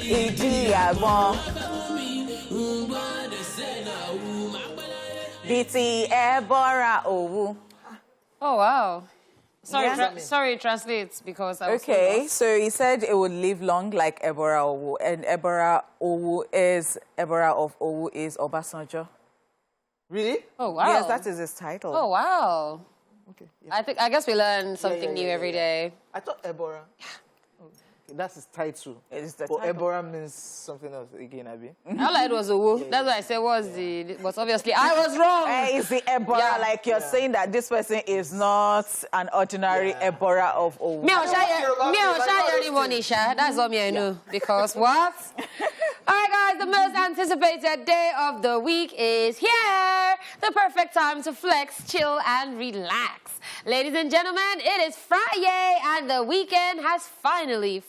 Ijiagbon. BT Ebora Owu. Oh, wow. Sorry, Yeah. sorry, translate because I was Okay, so he said it would live long like Ebora Owu, and Ebora of Owu is Obasanjo. Really? Oh, wow. Yes, that is his title. Oh, wow. Okay. Yeah. I guess we learn something new every day. I thought Ebora. Okay, that's his title. It is the But title. Ebora means something else again, Abi. All I had was Owu. That's what I said was the... But obviously, I was wrong. Hey, it's the Ebora, Yeah. like you're saying that this person is not an ordinary Ebora of Owu. Me, I'll share your money, Sha. That's all me I know. Because what? All right, guys, the most anticipated day of the week is here. The perfect time to flex, chill, and relax. Ladies and gentlemen, it is Friday, and the weekend has finally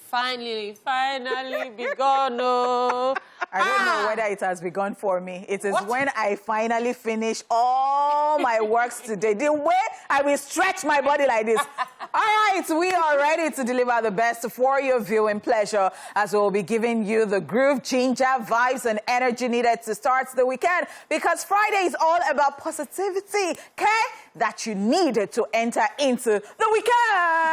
begun. Oh. I don't know whether it has begun for me. It is when I finally finish all my works today. The way I will stretch my body like this. All right, we are ready to deliver the best for your viewing pleasure as we will be giving you the groove, ginger, vibes, and energy needed to start the weekend, because Friday is all about positivity, okay? That you need to enter into the weekend.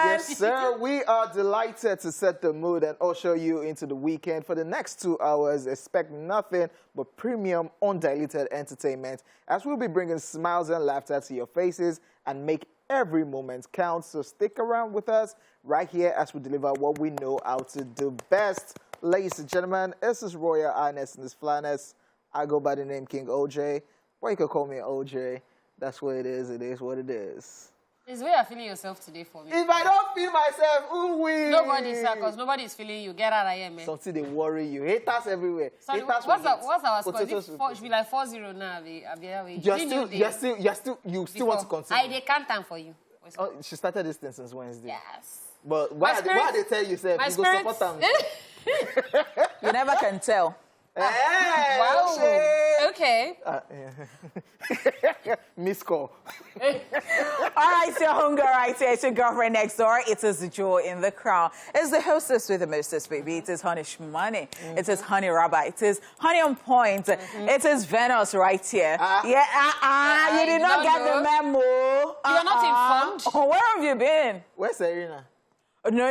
Yes, sir. We are delighted to set the mood and usher you into the weekend. For the next 2 hours, expect nothing but premium, undiluted entertainment, as we'll be bringing smiles and laughter to your faces and make every moment count. So stick around with us right here as we deliver what we know how to do best. Ladies and gentlemen, this is Royal Highness and this Flaness. I go by the name King OJ. Or you can call me OJ. That's what it is. It is what it is. Is the way you're feeling yourself today for me? If I don't feel myself, who will? Nobody's here, because nobody's feeling you. Get out of here, man. Something they worry you. Haters everywhere. Sorry, Haters what's our score? Potatoes It should be like 4-0 now. You still want to continue. I can't time for you. Oh, she started this thing since Wednesday. Yes. But why they tell you, sir? You go support them. You never can tell. Hey, Wow. shit. Okay. Miss call. All right, it's your homegirl right here. It's your girlfriend next door. It is the jewel in the crown. It's the hostess with the mostest, baby. It is Honey Shmoney. It is Honey Rabba. It is Honey on Point. It is Venus right here. You did not get the memo. You're not informed. Oh, where have you been? Where's Serena? No.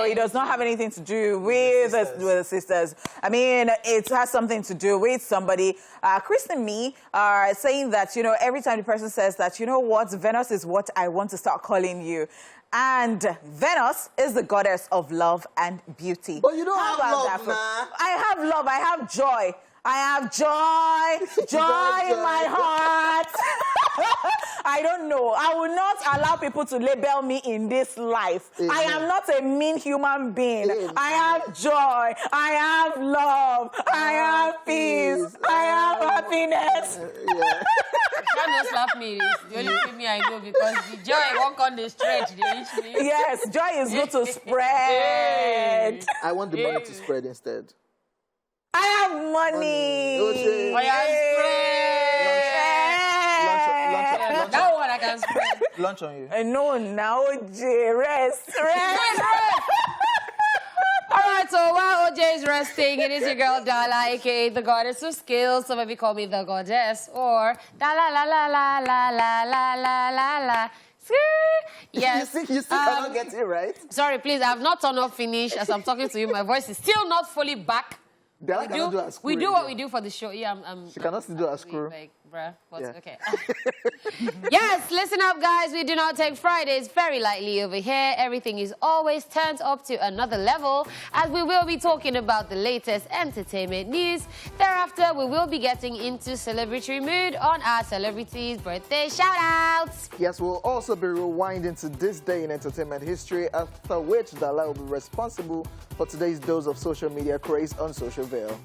It does not have anything to do with the sisters. I mean, it has something to do with somebody. Chris and me are saying that, you know, every time the person says that, you know what, Venus is what I want to start calling you. And Venus is the goddess of love and beauty. But you don't How have about love, that? nah. I have love. I have joy. I have joy in my heart. I don't know. I will not allow people to label me in this life. I am not a mean human being. I have joy. I have love. I have peace. I have happiness. Try not slap me. It's the only thing I know, because the joy won't on the stretch. They reach me. Yes, joy is good to spread. I want the money to spread instead. I have money. Okay. I am Lunch that one I can spread. Lunch on you. No, now, rest. All right, so while OJ is resting, it is your girl Dala, aka the goddess of skills. Some of you call me the goddess, or da la la la la la la la la la la. Yes. You still cannot get it right. Sorry, please. I have not turned off finish as I'm talking to you. My voice is still not fully back. We do what we do for the show. Yeah, She cannot still do a screw. Like, bruh, Yeah. okay. Yes, listen up, guys. We do not take Fridays very lightly over here. Everything is always turned up to another level, as we will be talking about the latest entertainment news. Thereafter, we will be getting into celebratory mood on our celebrities' birthday shout-outs. Yes, we'll also be rewinding to this day in entertainment history, after which Dala will be responsible for today's dose of social media craze on Social Veil.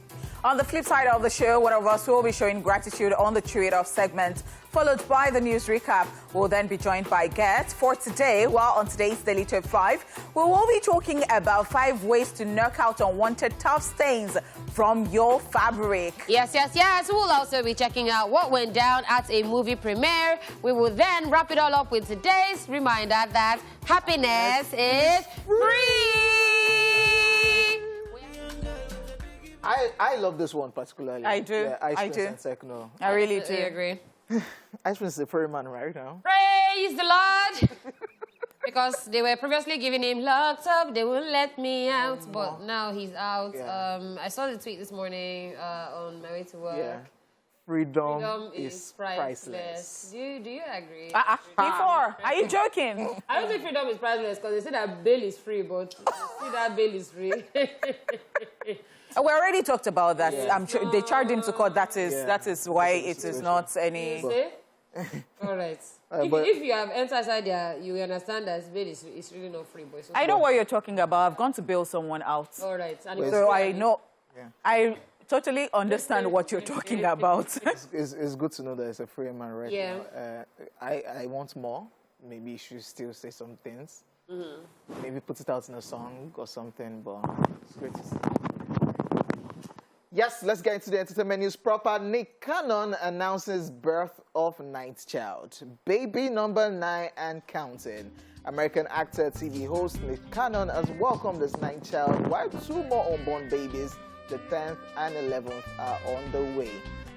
On the flip side of the show, one of us will be showing gratitude on the Chew It Off segment, followed by the news recap. We'll then be joined by Get for today. While on today's Daily Top 5, we will be talking about 5 ways to knock out unwanted tough stains from your fabric. Yes. We'll also be checking out what went down at a movie premiere. We will then wrap it all up with today's reminder that happiness is free. I love this one particularly. I do. Yeah, Ice I Prince do. and Techno. I really do. I agree. Ice Prince is a pretty man right now. Praise the Lord. Because they were previously giving him locked up, they wouldn't let me out, but now he's out. Yeah. I saw the tweet this morning on my way to work. Yeah. Freedom is priceless. Do you agree? Before, are you joking? I don't think freedom is priceless because they say that bail is free, but see that bail is free. We already talked about that. Yeah. They charged him to court. That is why it is not any. All right. But If you have entered inside there, you will understand that bail is really not free, but it's okay. I know what you're talking about. I've gone to bail someone out. All right. And it's So free, I know. Yeah. I totally understand what you're talking about. it's good to know that it's a free man right Yeah. now. I want more. Maybe you should still say some things. Maybe put it out in a song or something, but it's great to see. Yes, let's get into the entertainment news proper. Nick Cannon announces birth of ninth child. Baby number 9 and counting. American actor, TV host Nick Cannon has welcomed his ninth child, while 2 more unborn babies, the 10th and 11th, are on the way.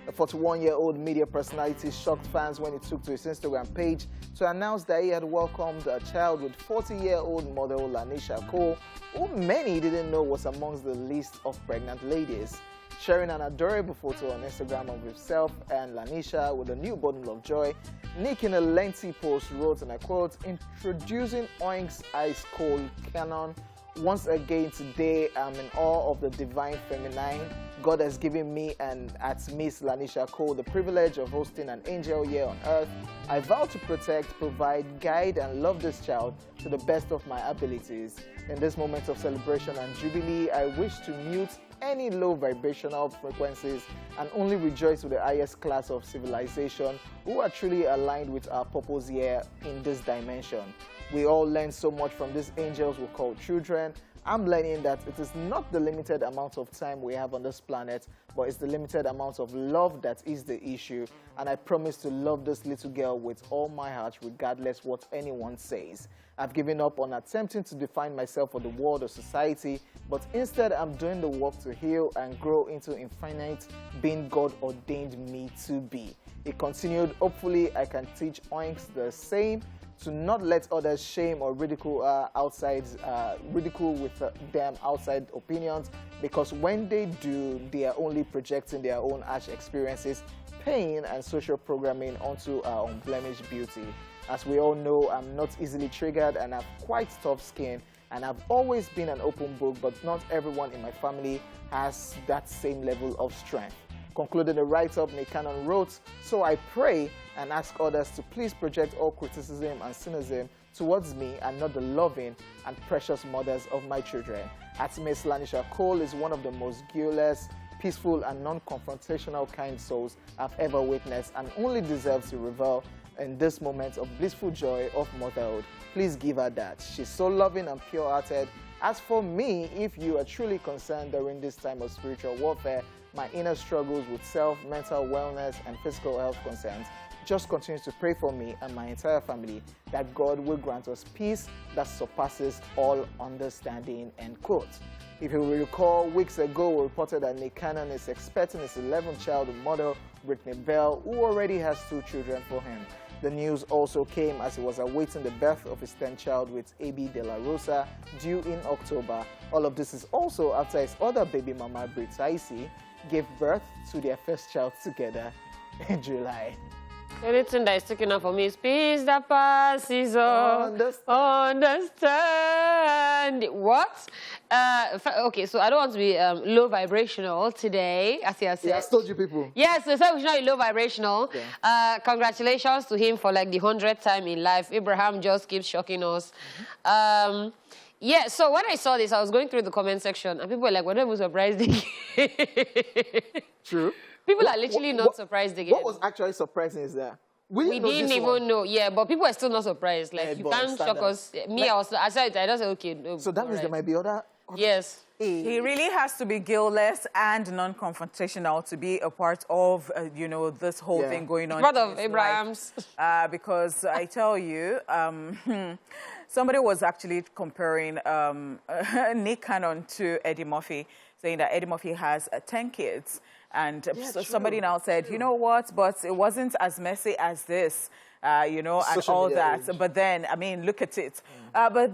The 41-year-old media personality shocked fans when he took to his Instagram page to announce that he had welcomed a child with 40-year-old model Lanisha Cole, who many didn't know was amongst the list of pregnant ladies. Sharing an adorable photo on Instagram of himself and Lanisha with a new bundle of joy, Nick in a lengthy post wrote, and I quote, "Introducing Oink's Ice Cold Cannon. Once again today, I'm in awe of the divine feminine. God has given me and at Miss Lanisha Cole the privilege of hosting an angel here on earth. I vow to protect, provide, guide, and love this child to the best of my abilities. In this moment of celebration and jubilee, I wish to mute any low vibrational frequencies and only rejoice with the highest class of civilization who are truly aligned with our purpose here in this dimension. We all learn so much from these angels we call children. I'm learning that it is not the limited amount of time we have on this planet, but it's the limited amount of love that is the issue. And I promise to love this little girl with all my heart, regardless what anyone says. I've given up on attempting to define myself for the world or society, but instead I'm doing the work to heal and grow into infinite being God ordained me to be." He continued, "Hopefully I can teach Oinks the same, to not let others shame or ridicule with them outside opinions, because when they do, they are only projecting their own harsh experiences, pain, and social programming onto our unblemished beauty. As we all know, I'm not easily triggered and have quite tough skin, and I've always been an open book, but not everyone in my family has that same level of strength." Concluding the write-up, Nick Cannon wrote, "So I pray and ask others to please project all criticism and cynicism towards me and not the loving and precious mothers of my children. At Miss Lanisha Cole is one of the most guileless, peaceful, and non-confrontational kind souls I've ever witnessed, and only deserves to revel in this moment of blissful joy of motherhood. Please give her that. She's so loving and pure-hearted. As for me, if you are truly concerned during this time of spiritual warfare, my inner struggles with self, mental wellness, and physical health concerns, just continue to pray for me and my entire family that God will grant us peace that surpasses all understanding," end quote. If you will recall, weeks ago we reported that Nick Cannon is expecting his 11th child with model Brittany Bell, who already has 2 children for him. The news also came as he was awaiting the birth of his 10th child with AB De La Rosa, due in October. All of this is also after his other baby mama, Brittany, gave birth to their first child together in July. Anything that is taken up for me is peace that passes all understand. What? Okay, so I don't want to be low vibrational today, as he has said. Yeah, I told you people. Yes, so we should not be low vibrational. Yeah. Congratulations to him for like the 100th time in life. Abraham just keeps shocking us. Yeah, so when I saw this, I was going through the comment section, and people were like, "We're not even surprised again." True. People are literally not surprised again. What was actually surprising is that we didn't even know. Yeah, but people are still not surprised. Like, you can't shock us. Me, I just said, okay. No, so that means there might be other... Yes. He really has to be guiltless and non-confrontational to be a part of, you know, this whole thing going on. Part of Abraham's. Because I tell you, somebody was actually comparing Nick Cannon to Eddie Murphy, saying that Eddie Murphy has 10 kids. And so somebody now said, you know what, but it wasn't as messy as this. You know, and all that. Age. But then, I mean, look at it. But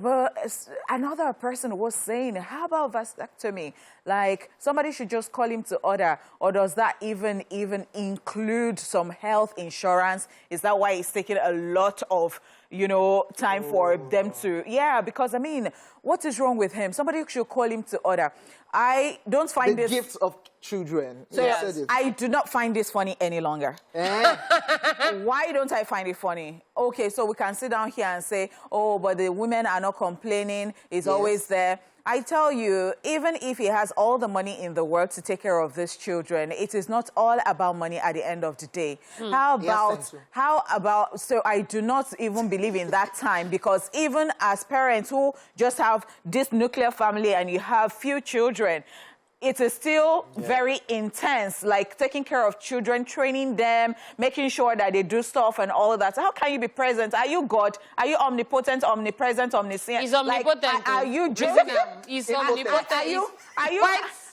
another person was saying, how about vasectomy? Like, somebody should just call him to order. Or does that even include some health insurance? Is that why it's taking a lot of, you know, time for them to... Yeah, because, I mean, what is wrong with him? Somebody should call him to order. I don't find this... The gifts of children. So yes, I do not find this funny any longer. Why don't I find it funny? Okay, so we can sit down here and say, oh, but the women are not complaining. It's always there. I tell you, even if he has all the money in the world to take care of these children, it is not all about money at the end of the day. How about, so I do not even believe in that time, because even as parents who just have this nuclear family and you have few children, it is still very intense, like taking care of children, training them, making sure that they do stuff and all that. How can you be present? Are you God? Are you omnipotent, omnipresent, omniscient? He's omnipotent. Like, are you joking? He's omnipotent.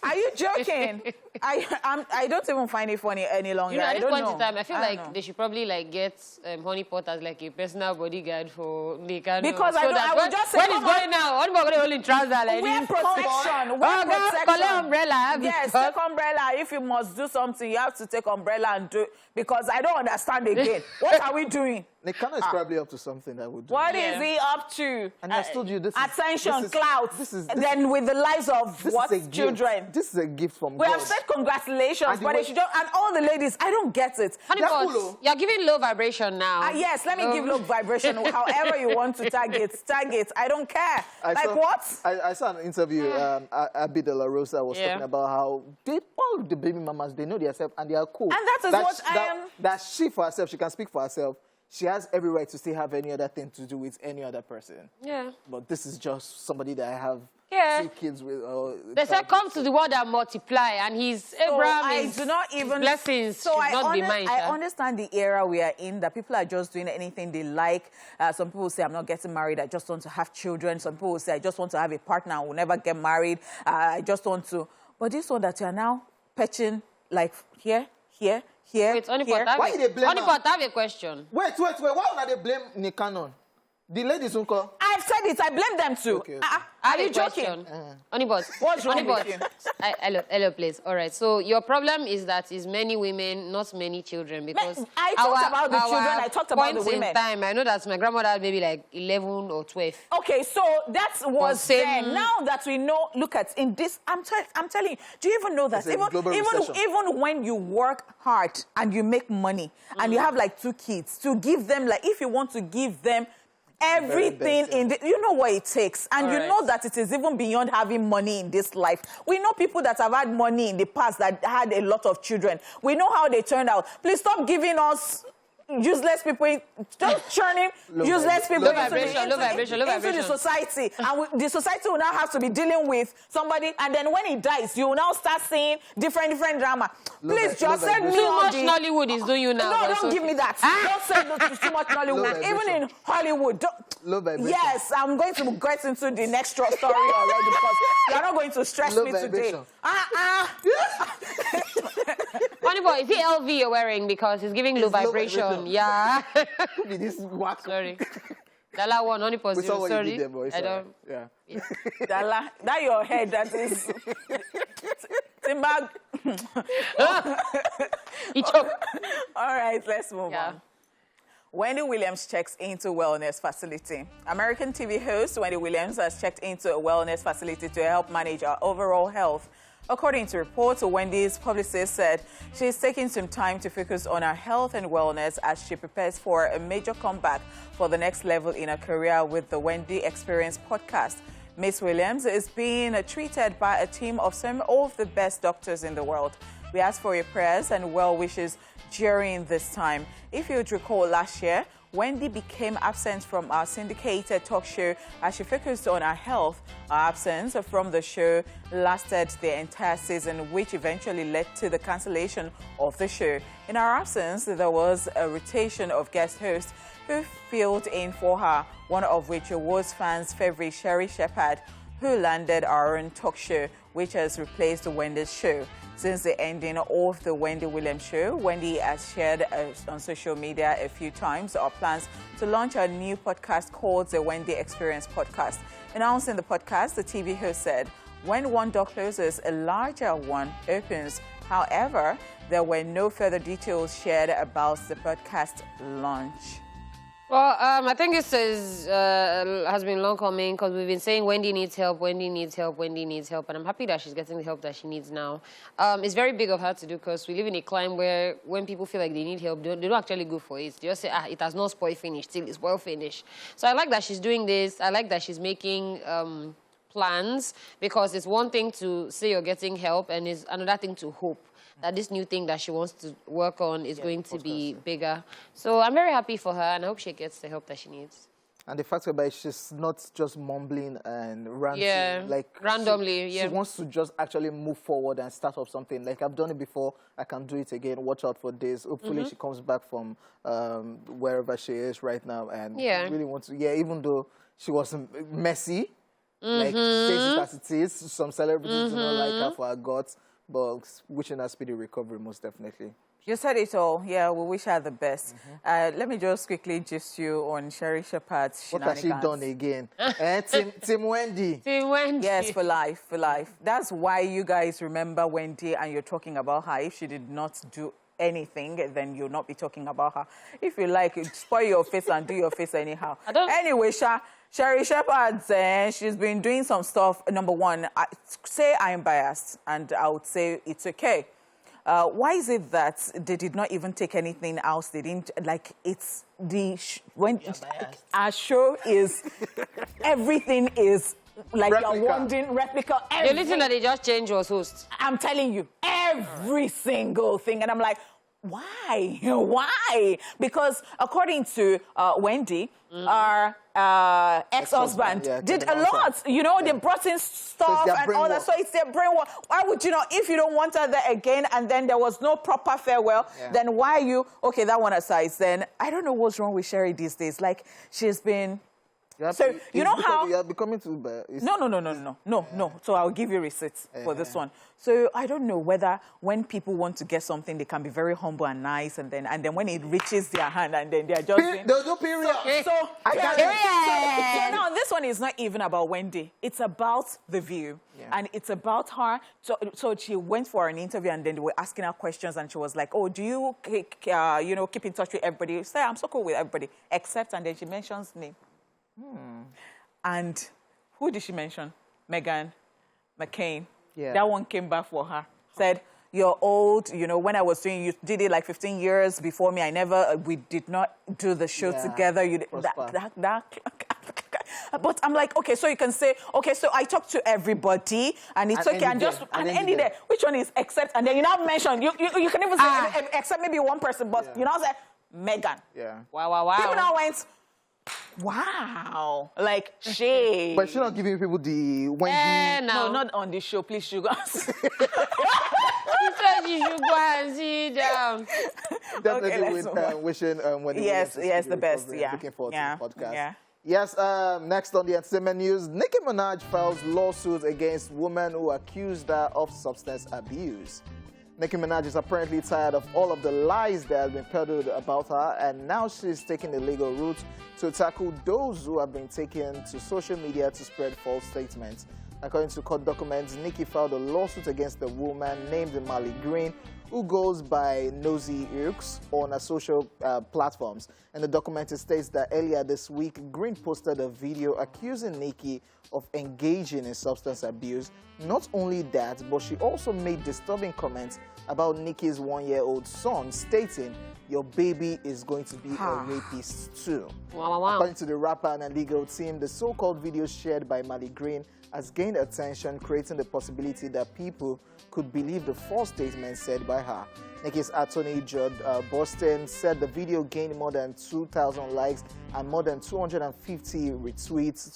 Are you joking? I don't even find it funny any longer. You know, at this point in time, I feel like know. they should probably like get Honeypot as like a personal bodyguard for Nick Cannon. Because so I would just say, when he's going now, Honeypot going only trousers like wear this. protection. Wear protection. Collect umbrella. Yes, take umbrella. If you must do something, you have to take umbrella and do it. Because I don't understand again. What are we doing? Nick Cannon is probably up to something that would do. What is he up to? And I told you this attention, is, clout. Then with the lives of what children? This is a gift from We God. have said congratulations, but they should don't, and all the ladies, I don't get it. Honeypot, you're giving low vibration now. Yes, let me give low vibration. However you want to tag it. I don't care. I saw an interview. Abby De La Rosa was talking about how all the baby mamas, they know themselves and they are cool. And that is what I am. That she for herself, she can speak for herself. She has every right to still have any other thing to do with any other person. Yeah. But this is just somebody that I have 2 kids with. They said, come to the world and multiply. And Abraham do not even... blessings should not be mine. I understand the era we are in, that people are just doing anything they like. Some people say, I'm not getting married. I just want to have children. Some people say, I just want to have a partner. I will never get married. I just want to... But this one that you are now patching, like, here. Wait, Honeypot, why they blame Honeypot, I have a question. Wait. Why would they blame Nick Cannon? The ladies won't call. I've said it. I blame them too. Okay. Are you joking? Honeypot. What's wrong with you? Hello, please. All right. So your problem is that it's many women, not many children. Because I talked about the children. I talked about the women. In time, I know that my grandmother had maybe like 11 or 12. Okay, so that was then. Now that we know, look at in this. I'm telling you. Do you even know that even when you work hard and you make money and you have like 2 kids, to give them, like, if you want to give them everything in the, you know what it takes, and you know that it is even beyond having money in this life. We know people that have had money in the past that had a lot of children. We know how they turned out. Please stop giving us useless people, just churning useless people into the society. And the society will now have to be dealing with somebody, and then when he dies, you will now start seeing different drama. Please just send me too much Nollywood is doing you now. No, don't give me that. Don't send too much Nollywood. Even in Hollywood. Yes, I'm going to get into the next story already, because you're not going to stress me today. Honeyboy, is it LV you're wearing? Because it's giving low vibration. Yeah. This whack. Sorry. Dala one, Honeyboy. Sorry. I don't. Yeah. Dala, that your head, that is. Timbag. All right, let's move on. Wendy Williams checks into wellness facility. American TV host Wendy Williams has checked into a wellness facility to help manage her overall health. According to reports, Wendy's publicist said she is taking some time to focus on her health and wellness as she prepares for a major comeback for the next level in her career with the Wendy Experience podcast. Miss Williams is being treated by a team of some of the best doctors in the world. We ask for your prayers and well wishes during this time. If you'd recall last year, Wendy became absent from our syndicated talk show as she focused on her health. Her absence from the show lasted the entire season, which eventually led to the cancellation of the show. In her absence, there was a rotation of guest hosts who filled in for her, one of which was fans' favorite Sherry Shepherd, who landed our own talk show, which has replaced Wendy's show. Since the ending of the Wendy Williams show, Wendy has shared on social media a few times our plans to launch a new podcast called the Wendy Experience Podcast. Announcing the podcast, the TV host said, "When one door closes, a larger one opens." However, there were no further details shared about the podcast launch. Well, I think this has been long coming because we've been saying Wendy needs help, Wendy needs help, Wendy needs help, and I'm happy that she's getting the help that she needs now. It's very big of her to do because we live in a climate where when people feel like they need help, they don't actually go for it. They just say, it has not spoiled finish, till it's well finished. So I like that she's doing this. I like that she's making plans because it's one thing to say you're getting help and it's another thing to hope that this new thing that she wants to work on is going to be bigger. So I'm very happy for her, and I hope she gets the help that she needs. And the fact about it, she's not just mumbling and ranting. Yeah, like randomly, she wants to just actually move forward and start up something. Like, I've done it before, I can do it again. Watch out for this. Hopefully she comes back from wherever she is right now and really wants to, even though she was messy, like, face it as it is. Some celebrities do not like her for her guts. But wishing her speedy recovery, most definitely. You said it all. Yeah, we wish her the best. Let me just quickly gist you on Sherry Shepherd's shenanigans. What has she done again? Team Wendy. Team Wendy. Yes, for life, for life. That's why you guys remember Wendy and you're talking about her. If she did not do anything, then you'll not be talking about her. If you like, spoil your face and do your face anyhow. Anyway, Sherry Shepherd, she's been doing some stuff. Number one, say I'm biased, and I would say it's okay. Why is it that they did not even take anything else? They didn't, like, it's the, when our show is, everything is, like, you're wondering, replica. The only thing that they just changed was host. I'm telling you, every single thing. And I'm like, why? Why? Because according to Wendy, our ex-husband did a lot. You know, they brought in stuff and all that. So it's their brainwash. Why would you not, if you don't want her there again and then there was no proper farewell, then why are you, okay, that one aside, then I don't know what's wrong with Sherry these days. Like, she's been... So, you know how... You are becoming too bad. No. So I'll give you receipts for this one. So I don't know whether when people want to get something, they can be very humble and nice, and then when it reaches their hand, and then they are just... There's no period. So now this one is not even about Wendy. It's about The View. And it's about her. So she went for an interview, and then they were asking her questions, and she was like, oh, do you, keep in touch with everybody? Say, I'm so cool with everybody, except, and then she mentions name. And who did she mention? Meghan McCain. That one came back for her. Said, you're old, when I was doing, you did it like 15 years before me. We did not do the show together. But I'm like, okay, so you can say, okay, so I talked to everybody, and it's okay, and end it there. Which one is except? And then you now mention, you can even say except maybe one person, but you now say Meghan. Wow. People now went, wow, like shade. But she's not giving people the Wendy. No, not on this show, please, you guys. You said you should go and sit down. Definitely wishing Wendy yes, the best. Looking forward to the podcast. Yes, next on the entertainment news, Nicki Minaj files lawsuit against women who accused her of substance abuse. Nicki Minaj is apparently tired of all of the lies that have been peddled about her, and now she's taking the legal route to tackle those who have been taken to social media to spread false statements. According to court documents, Nicki filed a lawsuit against a woman named Mali Green, who goes by Nosy Irks on her social platforms. And the document states that earlier this week, Green posted a video accusing Nicki of engaging in substance abuse. Not only that, but she also made disturbing comments about Nicki's one-year-old son, stating, your baby is going to be a rapist too. Wow. According to the rapper and legal team, the so-called video shared by Mali Green has gained attention, creating the possibility that people could believe the false statement said by her. Nicki's attorney, Judd Boston, said the video gained more than 2,000 likes and more than 250,000 retweets,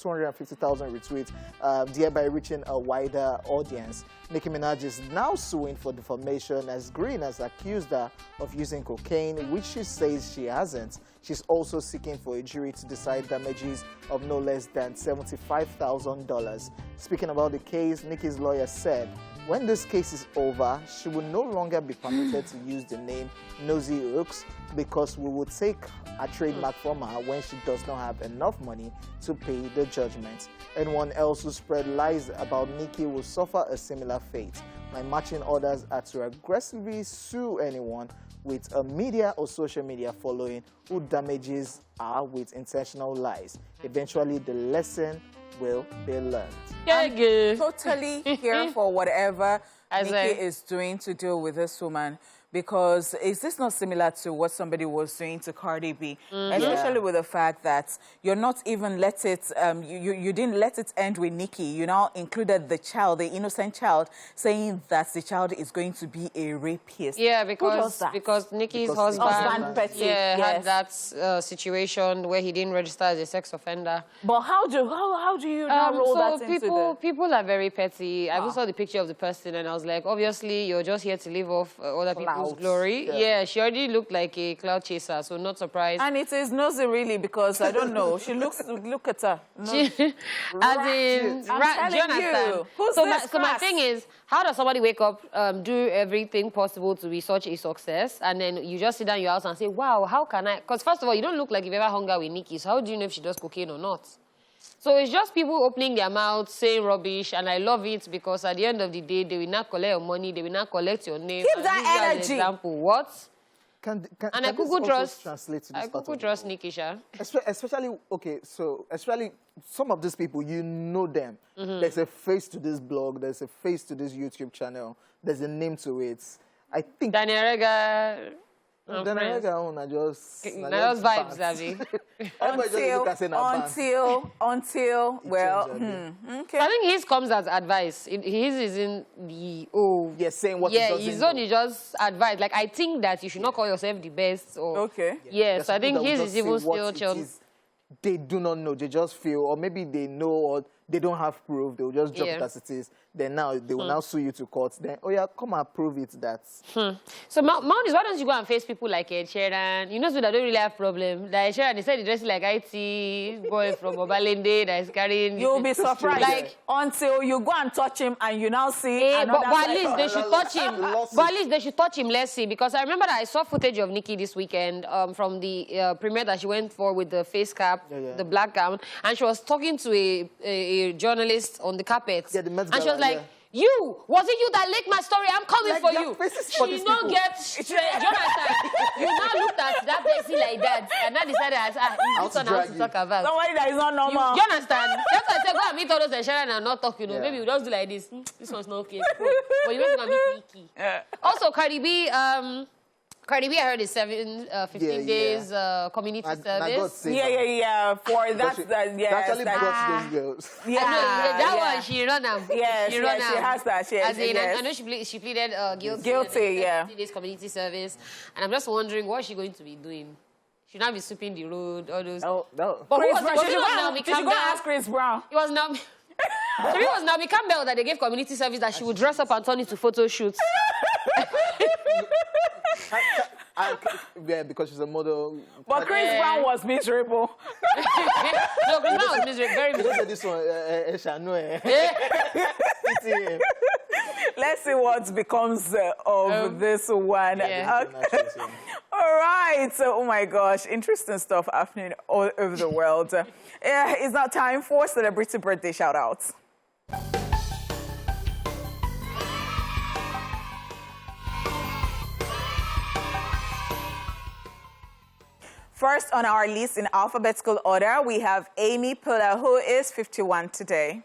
thereby reaching a wider audience. Nicki Minaj is now suing for defamation as Green has accused her of using cocaine, which she says she hasn't. She's also seeking for a jury to decide damages of no less than $75,000. Speaking about the case, Nicki's lawyer said, when this case is over, she will no longer be permitted to use the name Nosy Hooks because we will take a trademark from her when she does not have enough money to pay the judgment. Anyone else who spread lies about Nicki will suffer a similar fate. My marching orders are to aggressively sue anyone with a media or social media following who damages her with intentional lies. Eventually, the lesson will be learned. I'm totally here for whatever Nicki is doing to deal with this woman, because is this not similar to what somebody was doing to Cardi B? Especially with the fact that you're not even let it, you didn't let it end with Nicki. You now included the child, the innocent child, saying that the child is going to be a rapist. Yeah, because Nicki's husband had that situation where he didn't register as a sex offender. But how do you now roll that into the... People are very petty. I saw the picture of the person and I was like, obviously, you're just here to live off other people's glory. Yeah, she already looked like a cloud chaser, so not surprised. And it is nosy, really, because I don't know. She looks, look at her. As in, do you understand? So my thing is, how does somebody wake up, do everything possible to be such a success, and then you just sit down in your house and say, wow, how can I? Because first of all, you don't look like you've ever hung out with Nicki, so how do you know if she does cocaine or not? So it's just people opening their mouths, saying rubbish, and I love it because at the end of the day, they will not collect your money, they will not collect your name. Keep that energy. Example, what? And I could trust Nicki, Sha. Especially, okay, so especially some of these people, you know them. There's a face to this blog, there's a face to this YouTube channel, there's a name to it. I think... Daniel Rega... Just vibes, Abby. until well, okay. I think his comes as advice. His isn't the saying what his own is just advice. Like I think that you should not call yourself the best. Or so I think his is even still chill. They do not know. They just feel, or maybe they know, or they don't have proof. They will just drop it as it is. Then now they will now sue you to court. Then come and prove it that. So Mount, why don't you go and face people like Ed Sheeran? You know, so that don't really have problem. Like Ed Sheeran, they said he dressed like IT boy from Obalende that is carrying. You'll be surprised. Like until you go and touch him and you now see. But at least they should touch him. But at least they should touch him. Let's see, because I remember that I saw footage of Nicki this weekend from the premiere that she went for with the face cap, the black gown, and she was talking to a journalist on the carpet. Yeah, the Met Gala, and she was like, was it you that leaked my story? I'm coming for you. She not get straight. Do you understand? You now looked at that person like that, and now decided, this one I want to talk about. Somebody that is not normal. Do you understand? That's why I said, go and meet all those and Sharon and not talk, you know. Maybe we just do like this. This one's not okay. But you went to meet Nicki. Also, Cardi B, I heard is 15 days community service. For that, actually brought those girls. That one, she run out. Yes, she has that. I know she pleaded guilty. 15 days community service. And I'm just wondering what she's going to be doing. She'll not be sweeping the road, all those. No. But who was Naomi Campbell? She go ask Chris Brown. It was Naomi. It was Naomi Campbell that they gave community service that she would dress up and turn into photo shoots. Because she's a model. But Chris Brown was miserable. No, Chris Brown was miserable, very miserable. This one, Let's see what becomes of this one. All right. Oh, my gosh. Interesting stuff happening all over the world. It's now time for celebrity birthday shout-outs. First on our list in alphabetical order, we have Amy Puller, who is 51 today.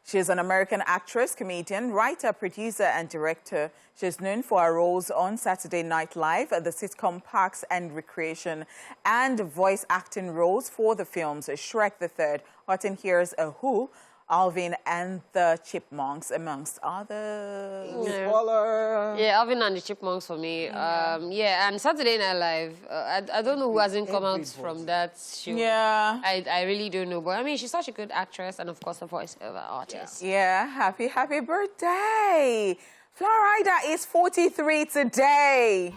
She's an American actress, comedian, writer, producer, and director. She's known for her roles on Saturday Night Live, the sitcom Parks and Recreation, and voice acting roles for the films Shrek the Third, Hot in Here's a Who, Alvin and the Chipmunks, amongst others. Yeah, Alvin and the Chipmunks for me. Yeah, and Saturday Night Live. I don't know who hasn't come out from that show. Yeah. I really don't know. But I mean, she's such a good actress and, of course, a voiceover artist. Yeah, happy birthday. Florida is 43 today.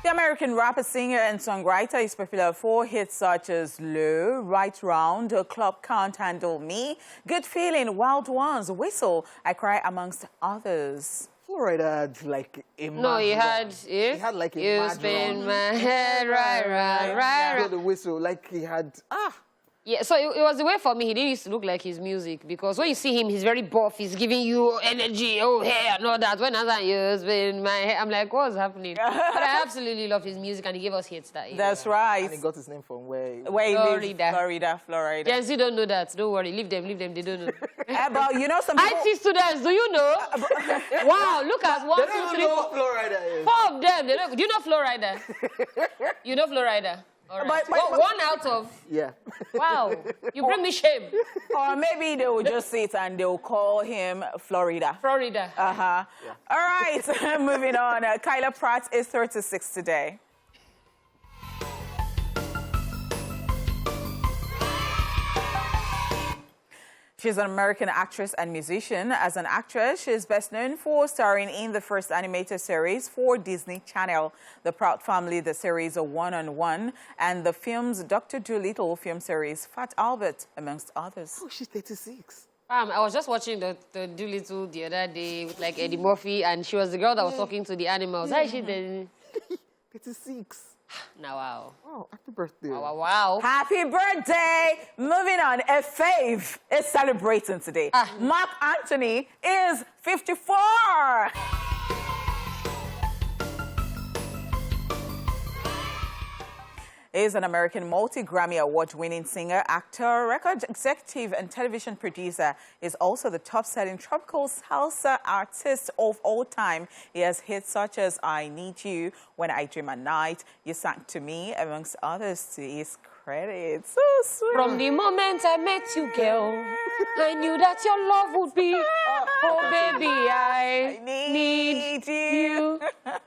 The American rapper, singer, and songwriter is popular for hits such as Low, Right Round, Club Can't Handle Me, Good Feeling, Wild Ones, Whistle, I Cry, amongst others. Florida had like a No, he had like a You mad spin run. my head right. The whistle, like he had Yeah, so it was the way for me. He didn't used to look like his music because when you see him, he's very buff. He's giving you energy, hair, and all that. When I was you spin my hair, I'm like, what's happening? But I absolutely love his music, and he gave us hits that year. That's right. and he got his name from where He Florida. lives. Florida. Gen Z don't know that. Don't worry. Leave them. They don't know. But you know some people... IT students, do you know? Wow, look at 1, 2, 3, 4. Florida is. 4 of them. They don't. Do you know Florida? You know Florida? All right. But- 1 out of... Yeah. Wow. You bring me shame. Or maybe they will just sit and they'll call him Florida. Florida. Uh-huh. Yeah. All right, moving on. Kyla Pratt is 36 today. She's an American actress and musician. As an actress, she is best known for starring in the first animated series for Disney Channel, The Proud Family, the series One-on-One, and the films Dr. Dolittle film series Fat Albert, amongst others. Oh, she's 36. I was just watching the Dolittle the other day with like Eddie Murphy, and she was the girl that was talking to the animals. How is she then? 36. Now, wow. Oh, happy birthday. Wow. Happy birthday! Moving on, a fave is celebrating today. Mark Anthony is 54. He is an American multi-Grammy award-winning singer, actor, record executive, and television producer. He is also the top-selling tropical salsa artist of all time. He has hits such as I Need You, When I Dream at Night, You Sang to Me, amongst others to his credit. So sweet. From the moment I met you, girl, I knew that your love would be. Oh, baby, I need you.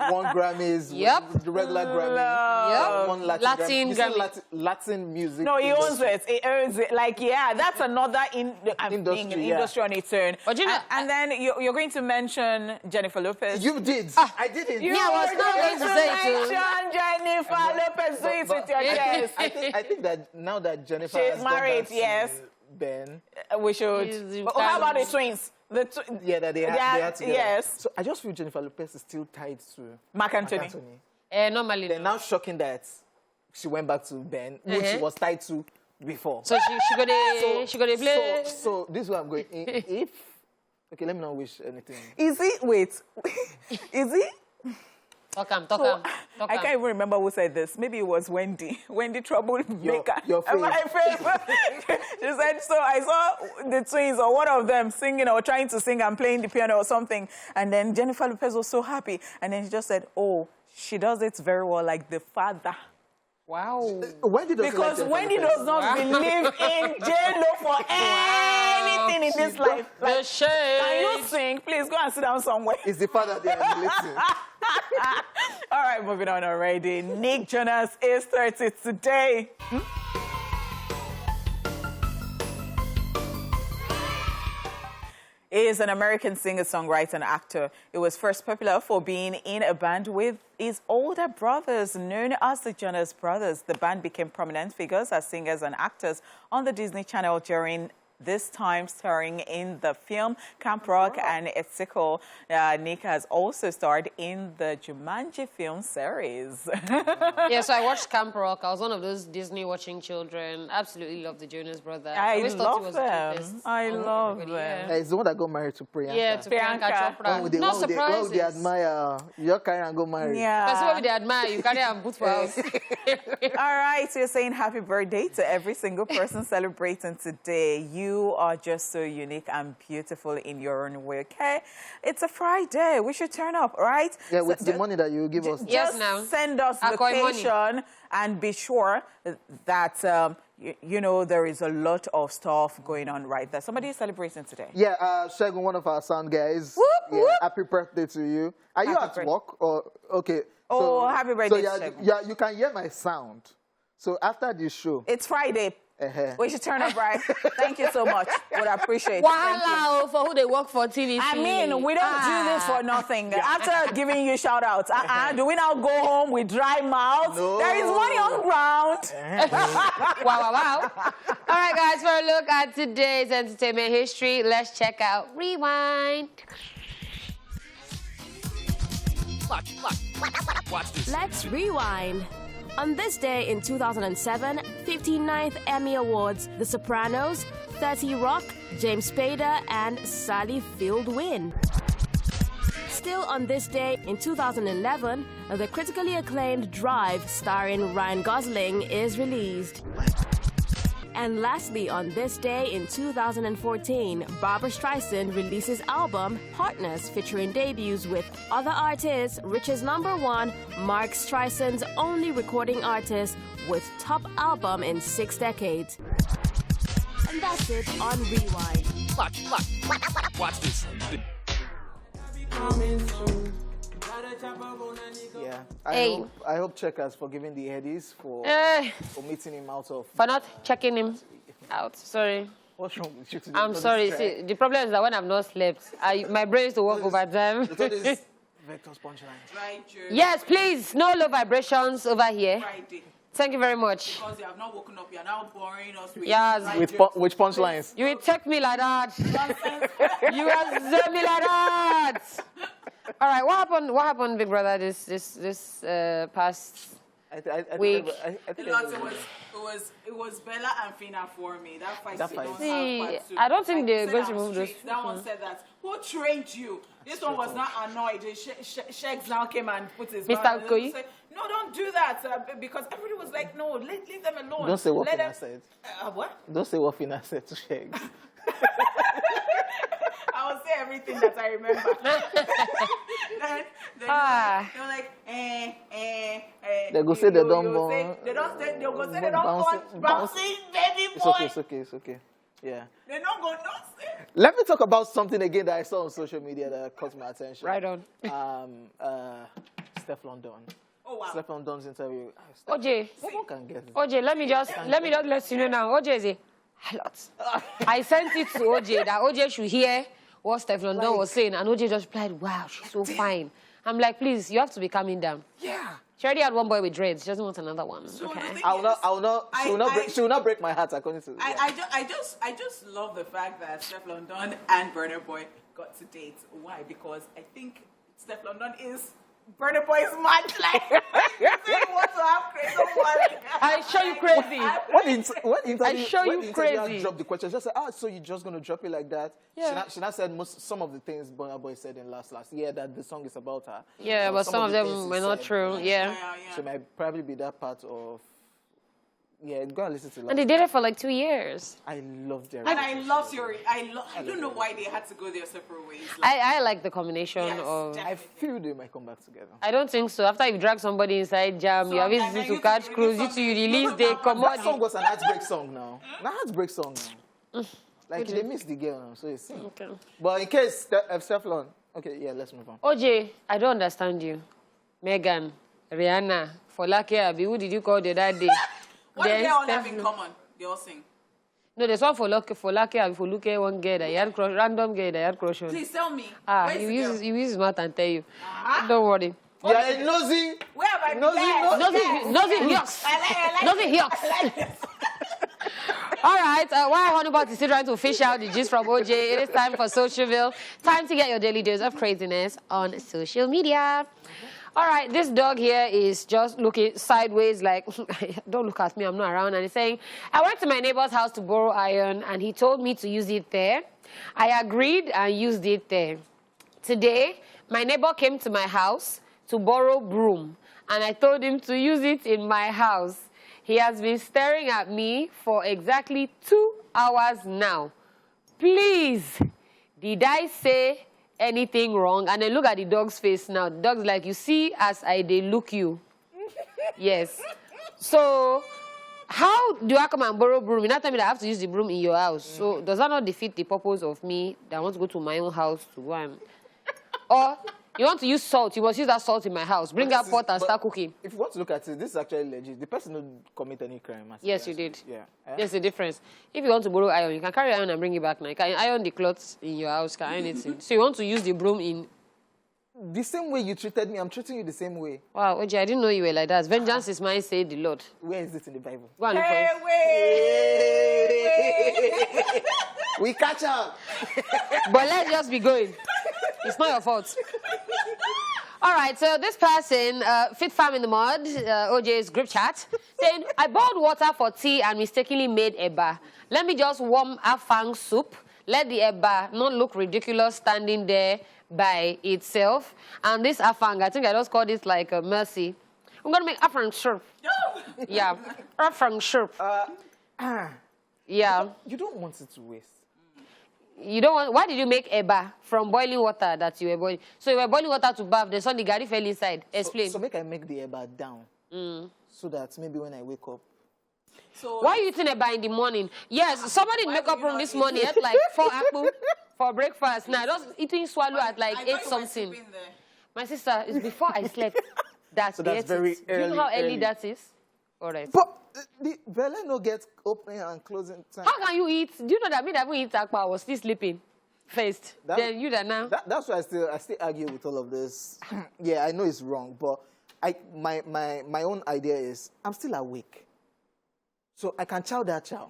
1 Grammys. Yep. The regular Grammy. Yep. 1 Latin Grammy. Grammy. Latin music. No, he owns industry. it. He owns it. Like, yeah, that's another industry on its own. But you know, and then you're going to mention Jennifer Lopez. You did. I didn't. You I was not going to say it too. mention Jennifer Lopez. Do it with your chest. I think that now that Jennifer She's has gone married, back to yes. Ben. We should. How about the twins? Yeah, that they had together. Yes. So I just feel Jennifer Lopez is still tied to Mark Anthony. normally. They're now shocking that she went back to Ben, which she was tied to before. So she gonna play. So this is where I'm going. If okay, let me not wish anything. Is he? Wait. Is he? Talk him. I can't even remember who said this. Maybe it was Wendy. Wendy Troublemaker. Your favorite. My favorite. She said, so I saw the twins or one of them singing or trying to sing and playing the piano or something. And then Jennifer Lopez was so happy. And then she just said, oh, she does it very well like the father. Wow. Wendy doesn't Because like Wendy Jennifer does Lopez. not believe in J-Lo for anything in this life. The shade. Can you sing? Please go and sit down somewhere. It's the father they are relating. All right, moving on already. Nick Jonas is 30 today. He is an American singer, songwriter, and actor. He was first popular for being in a band with his older brothers, known as the Jonas Brothers. The band became prominent figures as singers and actors on the Disney Channel during this time starring in the film Camp Rock and Ethical. Nick has also starred in the Jumanji film series. Yeah, so I watched Camp Rock. I was one of those Disney watching children. Absolutely love the Jonas Brothers. I always thought love he was them. the cutest. I love everybody, them. yeah. It's the one that got married to Priyanka. Yeah, to Priyanka Chopra. When they, No when they, surprises. when they admire, you carry and go marry. That's what Yeah. they admire. You carry and put for house. All right, so you're saying happy birthday to every single person celebrating today. You are just so unique and beautiful in your own way, okay? It's a Friday. We should turn up, right? Yeah, with So the money that you give us. Yes, just now. send us Akoi location and be sure that, you know, there is a lot of stuff going on right there. Somebody is celebrating today. Yeah, Shegun, one of our sound guys. Whoop, Yeah, whoop. happy birthday to you. Are you Happy at birthday. work or okay? Oh, happy birthday to So Shegun. yeah, you can hear my sound. So after the show, It's Friday. We should turn up, right? Thank you so much. Would appreciate it. Thank you. Wow, for who they work for TVC. I mean, we don't do this for nothing. After giving you shout outs, do we now go home with dry mouths? No. There is money on ground. Wow. All right, guys, for a look at today's entertainment history, let's check out Rewind. Watch this. Let's rewind. On this day in 2007, 59th Emmy Awards, The Sopranos, 30 Rock, James Spader, and Sally Field win. Still on this day in 2011, the critically acclaimed Drive, starring Ryan Gosling, is released. And lastly, on this day in 2014, Barbra Streisand releases album Partners, featuring debuts with other artists, Rich's #1, Mark Streisand's only recording artist with top album in 6 decades. And that's it on Rewind. Watch this. yeah. Hey. I hope Check has forgiven the Eddies for meeting him out of. For not checking him out. Sorry. What's wrong with you today? I'm sorry. See, the problem is that when I've not slept, my brain is to work overtime. Vector's punchline. Right, Drew. Yes, please. No low vibrations over here. Friday. Thank you very much. Because you have not woken up, you are now boring us with Yes. Which punchlines? You will take me like that. You will say me like that. All right, what happened, Big Brother, this past week? I think It was Bella and Fina for me. That fight. See, I don't think they're going to move those. That one said that. Who trained you? This one was not annoyed. Sheks now came and put his Mr. mouth- Okoye? said, no, don't do that. Because everybody was like, no, leave them alone. Don't say what Let Fina them- said. What? Don't say what Fina said to Sheg. I will say everything that I remember. then they were like, They go say they don't They born. don't say, they'll go say they don't want bouncing baby It's boy. okay, it's okay, it's okay. Yeah. They don't go no say. Let me talk about something again that I saw on social media that caught my attention. Right on. Steph London. Oh wow. Steph London's interview. OJ. Someone can get it. OJ, let me just let you know now. OJ is a lot. I sent it to OJ that OJ should hear what Steph London was saying, and OJ just replied, "Wow, she's so fine." I'm like, please, you have to be calming down. Yeah. She already had one boy with dreads. She doesn't want another one. So Okay. the thing She will not break my heart according to. I just love the fact that Steph London and Burna Boy got to date. Why? Because I think Steph London is Burna Boy's match. Like, if you want to have crazy, don't worry. I show you crazy. When you crazy. Dropped the question, just said, so you're just going to drop it like that? Yeah. She not said some of the things Burna Boy said in last year that the song is about her. Yeah, but some of the them things he were not said, true. Yeah. So it might probably be that part of. Yeah, go and listen to And they did it for like 2 years. I love their. And I love theory. I don't know why they had to go their separate ways. I like the combination Yes, of... definitely. I feel they might come back together. I don't think so. After you drag somebody inside jam, you have Sometimes easy you to catch release cruise, you something. to release, No, they no, come That song out. was an heartbreak song now. An heartbreak song now. Like they miss the girl now, so you sing. Okay. But in case Steph London, okay, yeah, let's move on. OJ, I don't understand you. Megan, Rihanna, Folake Abi, who did you call the other day? What do Then they all have Steph- in common? They all sing. No, there's one Folake Abi, Foluke, one girl that he had crush, random girl that he had crush on. Please tell me. Ah, Where's he the girl? uses his mouth and tell you. Don't worry. Yeah, a nosy. Where have I been? Nosy, Yes. Nothing yucks. I like Nothing it. yucks. I like it. All right, while Honeybot is still trying to fish out the gist from OJ, it is time for Socialville. Time to get your daily dose of craziness on social media. All right, this dog here is just looking sideways like, don't look at me, I'm not around. And he's saying, I went to my neighbor's house to borrow iron, and he told me to use it there. I agreed and used it there. Today, my neighbor came to my house to borrow broom, and I told him to use it in my house. He has been staring at me for exactly 2 hours now. Please, did I say anything wrong? And then look at the dog's face now. The dog's like, you see as I dey look you. Yes. So, how do I come and borrow broom? You not tell me that I have to use the broom in your house. So, does that not defeat the purpose of me that I want to go to my own house to go and... Or, you want to use salt, you must use that salt in my house. Bring out pot and start cooking. If you want to look at it, this is actually legit. The person didn't commit any crime. Yes, you did. Yeah. There's a difference. If you want to borrow iron, you can carry iron and bring it back now. You can iron the clothes in your house, can iron it in. So you want to use the broom in... The same way you treated me, I'm treating you the same way. Wow, OJ, I didn't know you were like that. Vengeance is mine, said the Lord. Where is it in the Bible? Go and look for it. Hey, we catch up. But let's just be going. It's not your fault. All right, so this person, Fit Farm in the Mud, OJ's group chat, saying, I boiled water for tea and mistakenly made eba. Let me just warm afang soup. Let the eba not look ridiculous standing there by itself. And this afang, I think I just called it like a mercy. I'm going to make afang soup. Yeah, afang soup. Yeah. You don't want it to waste. You don't want... Why did you make eba from boiling water that you were boiling? So you were boiling water to bath, then suddenly Gary fell inside. Explain. So make I make the eba down. So that maybe when I wake up. So why are you eating eba in the morning? Yes, somebody in makeup room this morning ate like 4 apples for breakfast. Now, just eating swallow at like 8 something. My sister, it's before I slept. So that's very early. Do you know how early that is? All right. But the Bella no gets opening and closing time. How can you eat? Do you know that me that even eat akpa, I was still sleeping first. Then you that now. That's why I still argue with all of this. Yeah, I know it's wrong, but my own idea is I'm still awake. So I can chow that chow.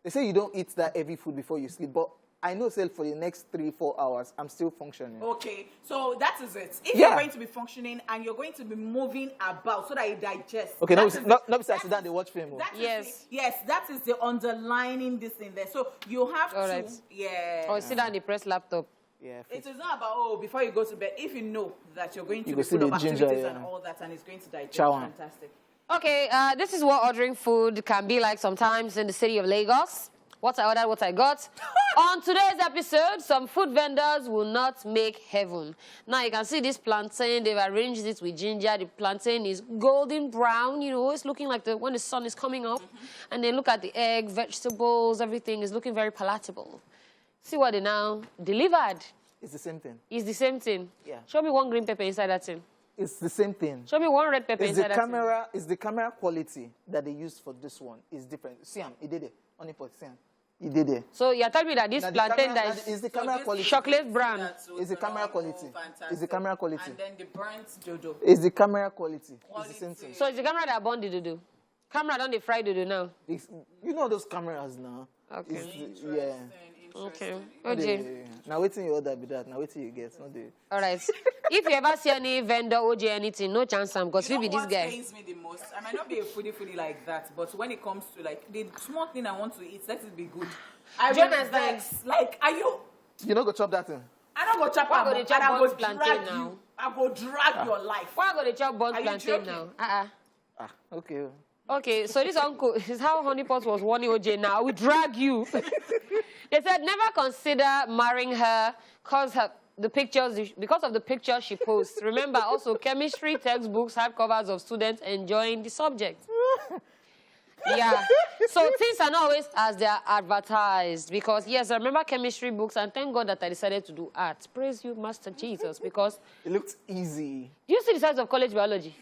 They say you don't eat that heavy food before you sleep, but I know say for the next 3-4 hours, I'm still functioning. Okay, so that is it. If you're going to be functioning and you're going to be moving about so that you digest. Okay, not besides sit down, they watch film. Yes, that is the underlining this in there. So you have to, or sit down and press laptop. Yeah. It is not about, before you go to bed, if you know that you're going to be full full of ginger, activities and all that, and it's going to digest, fantastic. Okay, this is what ordering food can be like sometimes in the city of Lagos. What I ordered, what I got. On today's episode, some food vendors will not make heaven. Now, you can see this plantain. They've arranged it with ginger. The plantain is golden brown, you know, it's looking like when the sun is coming up. And then look at the egg, vegetables, everything is looking very palatable. See what they now delivered. It's the same thing. It's the same thing. Yeah. Show me one green pepper inside that thing. It's the same thing. Show me one red pepper inside that thing. It's the camera quality that they used for this one is different. See, he did it. On pot, see, he did it. So you're telling me that this plantain is the camera quality. Chocolate brown. Is the camera quality. Is the camera quality. And then the burnt dodo. Is the camera quality. It's the same thing. So it's the camera that burned the dodo. Camera don't they fry dodo now. You know those cameras now. Okay. Yeah. Okay. OJ. Now wait till you order with that. Now wait till you get. All right. If you ever see any vendor OJ anything, no chance because we be this guy. What pains me the most? I might not be a foodie like that, but when it comes to like the small thing I want to eat, let it be good. I will vex. Like, are you? You not go chop that thing. I don't go chop and I go drag now. you. I go drag your life. Why go to chop burnt plantain now? Okay. Okay, so this uncle is how Honeypot was warning OJ now. I will drag you. They said never consider marrying her because of the pictures she posts. Remember, also chemistry textbooks have covers of students enjoying the subject. Yeah. So things are not always as they are advertised. Because, yes, I remember chemistry books, and thank God that I decided to do art. Praise you, Master Jesus, because... It looked easy. Do you see the size of college biology?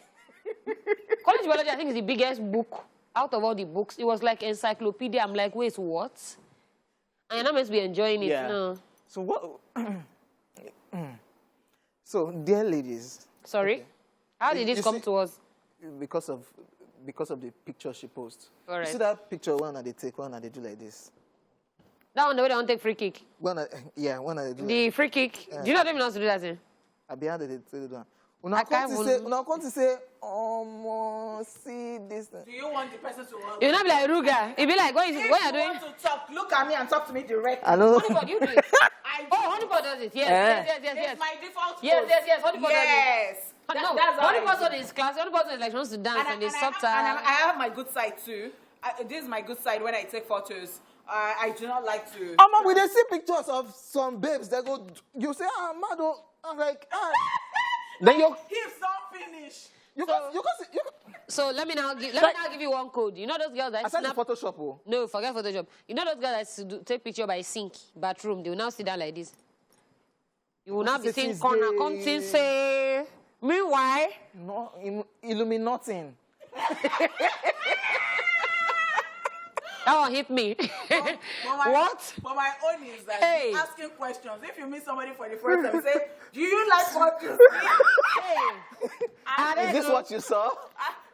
College biology, I think, is the biggest book out of all the books. It was like encyclopedia. I'm like, wait, what? And you're not meant to be enjoying it. Yeah. No. So what... So, dear ladies... Sorry? Okay. How did this come to us? Because of because of the picture she posts. All right. You see that picture when they take, when they do like this? That one, the way they don't take free kick. When they do The free kick. Do you know them not to do that thing? I be how they do that. I can't Una come to say, see this. Do you want the person to work? You'll not be like Ruga. It'll be like, what If you're you doing? want to talk, look at me and talk to me directly. I know. Honeypot, you do it. I Oh, Honeypot does it. Yes. It's my default Yes, pose. yes. Honeypot does it. Yes. No, That's how I Honeypot do on his class. Honeypot is like, she wants to dance and they stop and I time. have my good side too. This is my good side when I take photos. I do not like to. We they see pictures of some babes. They go, you say, Mado. I'm like, Then you Hips don't finish. can see. So let me now give you one code. You know those girls that I said snap. Photoshop. Oh. No, forget Photoshop. You know those girls that take picture by sink, bathroom. They will now sit down like this. You will now be seeing Tuesday. corner. Come to say. Meanwhile, No, illuminating. that one hit me. What? But my own is that Hey. asking questions. If you meet somebody for the first time, say, do you like what you see? Hey. Is this what you saw?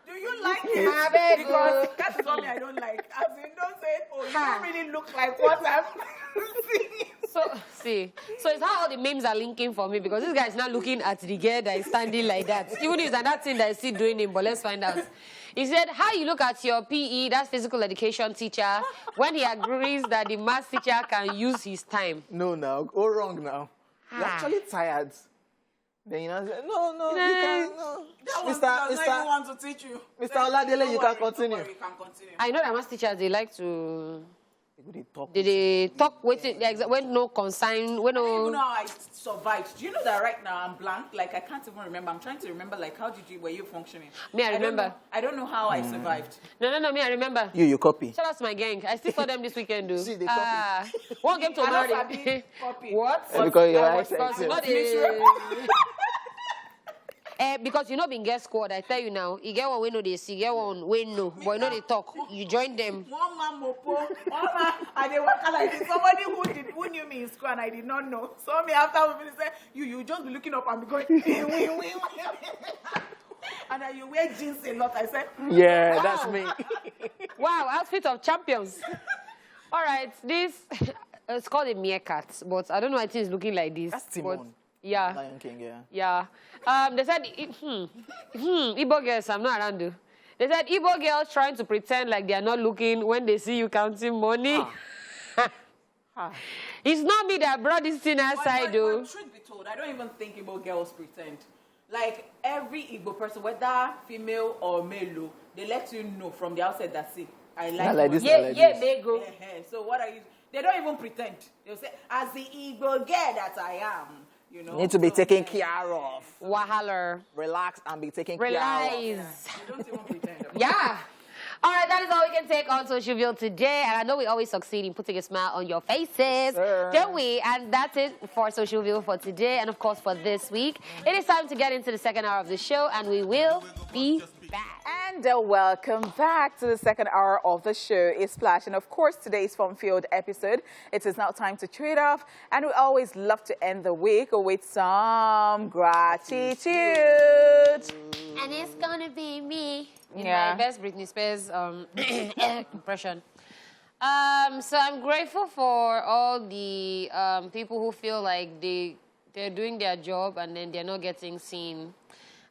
Do you like it? I beg Because you. that's something I don't like. As in, don't say, oh, you don't really look like what I'm seeing. So it's how all the memes are linking for me because this guy is not looking at the girl that is standing like that. Even if it's that thing that is still doing him, but let's find out. He said, how you look at your PE, that's physical education teacher, when he agrees that the math teacher can use his time. No, now. Go wrong now. You're actually tired. Then you know, say, no, you can't. No. That one does not even want to teach you. Mr. Oladele, you can continue. You can continue. I know that math teachers, they like to... They talk. They talk with it, when no consign, when I don't even no... know how I survived. Do you know that right now I'm blank? Like, I can't even remember. I'm trying to remember, like, were you functioning? Me, I remember. I don't know how I survived. No, me, I remember. You copy. Shout out to my gang. I still saw them this weekend, though. See, they copy. One came to I don't marry. sabi copy. What? Because your Because accent. you know Too. because you know being get squad, I tell you now, you get one we know they see, get one we know, but you know they talk. You join them. One man mopo, one man, and they work like this. Somebody who knew me in school and I did not know. Saw me after we finished, said, you just be looking up and be going, win. And then you wear jeans a lot. I said, Yeah, wow. that's me. Wow, outfit of champions. All right, this it's called a meerkat, but I don't know. I think it's looking like this. That's but, Timon. yeah. Lion King, yeah. Yeah. They said, Igbo girls, I'm not around you. They said, Igbo girls trying to pretend like they are not looking when they see you counting money. It's not me that brought this thing outside, though. But truth be told, I don't even think Igbo girls pretend. Like, every Igbo person, whether female or male, they let you know from the outside that, see, I like Not like this, money. not like this. they go. So what are you... They don't even pretend. They'll say, as the Igbo girl that I am, you know. Need to be taken care of. Wahaler. Relax and be taken care of. Relax. They don't even pretend. Yeah. All right, that is all we can take on Social View today. And I know we always succeed in putting a smile on your faces, don't we? And that's it for Social View for today and, of course, for this week. It is time to get into the second hour of the show, and we will be back. And welcome back to the second hour of the show. It's Splash. And, of course, today's fun-filled episode. It is now time to trade off. And we always love to end the week with some gratitude. And it's gonna be me. In Yeah. my best Britney Spears impression. So I'm grateful for all the people who feel like they're doing their job and then they're not getting seen.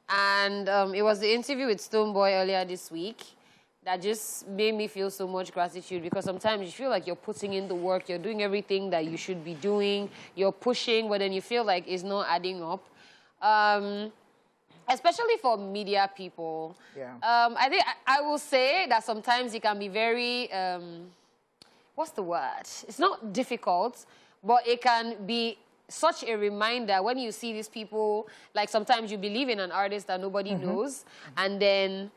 And it was the interview with Stonebwoy earlier this week that just made me feel so much gratitude, because sometimes you feel like you're putting in the work, you're doing everything that you should be doing, you're pushing, but then you feel like it's not adding up. Especially for media people. Yeah. I think I will say that sometimes it can be very, what's the word? It's not difficult, but it can be such a reminder when you see these people, like sometimes you believe in an artist that nobody knows, and then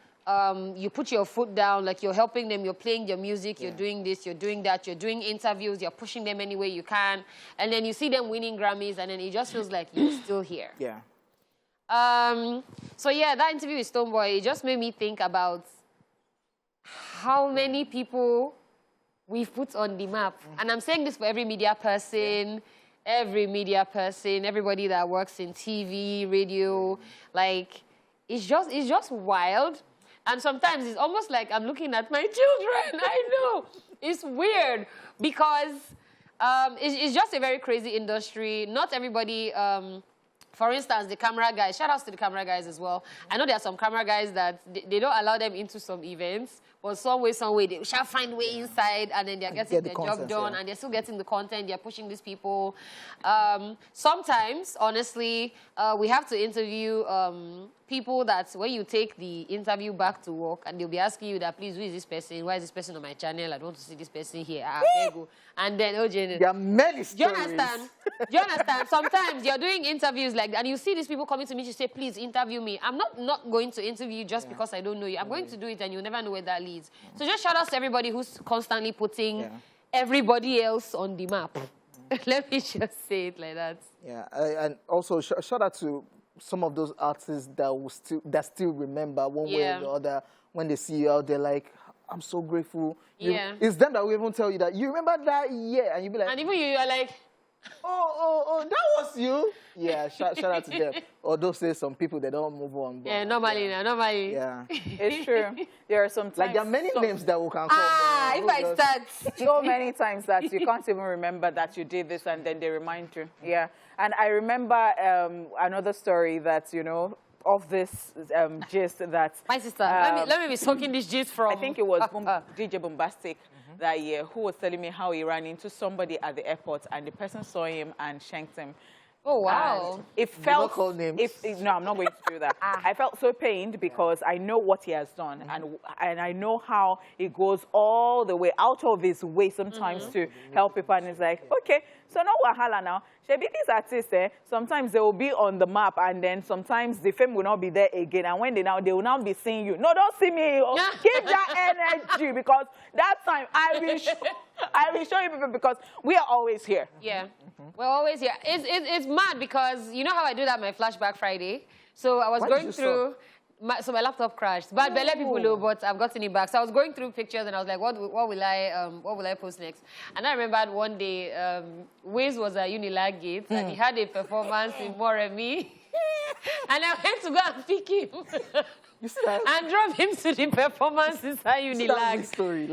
you put your foot down, like you're helping them, you're playing their music, you're doing this, you're doing that, you're doing interviews, you're pushing them any way you can, and then you see them winning Grammys, and then it just feels like you're still here. Yeah. So yeah, that interview with Stonebwoy, it just made me think about how many people we've put on the map. And I'm saying this for every media person, everybody that works in TV, radio. Like, it's just wild And sometimes it's almost like I'm looking at my children. I know. It's weird because it's just a very crazy industry. Not everybody... for instance, the camera guys, shout outs to the camera guys as well. I know there are some camera guys that they don't allow them into some events, but some way, they shall find way inside, and then they're getting their job done, and they're still getting the content, they're pushing these people. Sometimes, honestly, we have to interview people that when you take the interview back to work, and they'll be asking you that, please, who is this person? Why is this person on my channel? I don't want to see this person here. And then, there are many stories. Do you understand? Do you understand? Sometimes you're doing interviews like that, and you see these people coming to me to say, please interview me. I'm not going to interview you just because I don't know you. I'm going to do it, and you'll never know where that leads. So just shout out to everybody who's constantly putting everybody else on the map. Let me just say it like that. Yeah, and also shout out to some of those artists that still remember one way or the other when they see you out there, like, I'm so grateful. It's them that will even tell you that you remember that year, and you be like, and even you are like, oh, that was you. Yeah, shout out to them. Although say some people they don't move on. But, yeah, normally. Yeah, it's true. There are some times, like there are many names that we can call. If I start so many times that you can't even remember that you did this, and then they remind you. Yeah, and I remember another story that of this gist that my sister. Let me be soaking this gist from. I think it was DJ Bombastic that year who was telling me how he ran into somebody at the airport, and the person saw him and shanked him. Oh, wow. And it felt, no, I'm not going to do that. I felt so pained because I know what he has done, and I know how he goes all the way out of his way sometimes to help people. And it's like, okay, so no wahala now. Shebi, these artists, sometimes they will be on the map, and then sometimes the fame will not be there again. And when they will now be seeing you. No, don't see me. Keep that energy, because that time I will show you people, because we are always here. Yeah, we're always here. It's mad because you know how I do that my Flashback Friday. So I was going through. So my laptop crashed. But let people know, but I've gotten it back. So I was going through pictures, and I was like, what will I post next? And I remembered one day, Wiz was at Unilag Gate, and he had a performance in Moremi. And I went to go and pick him. You see that? And drove him to the performance inside Unilag. Story.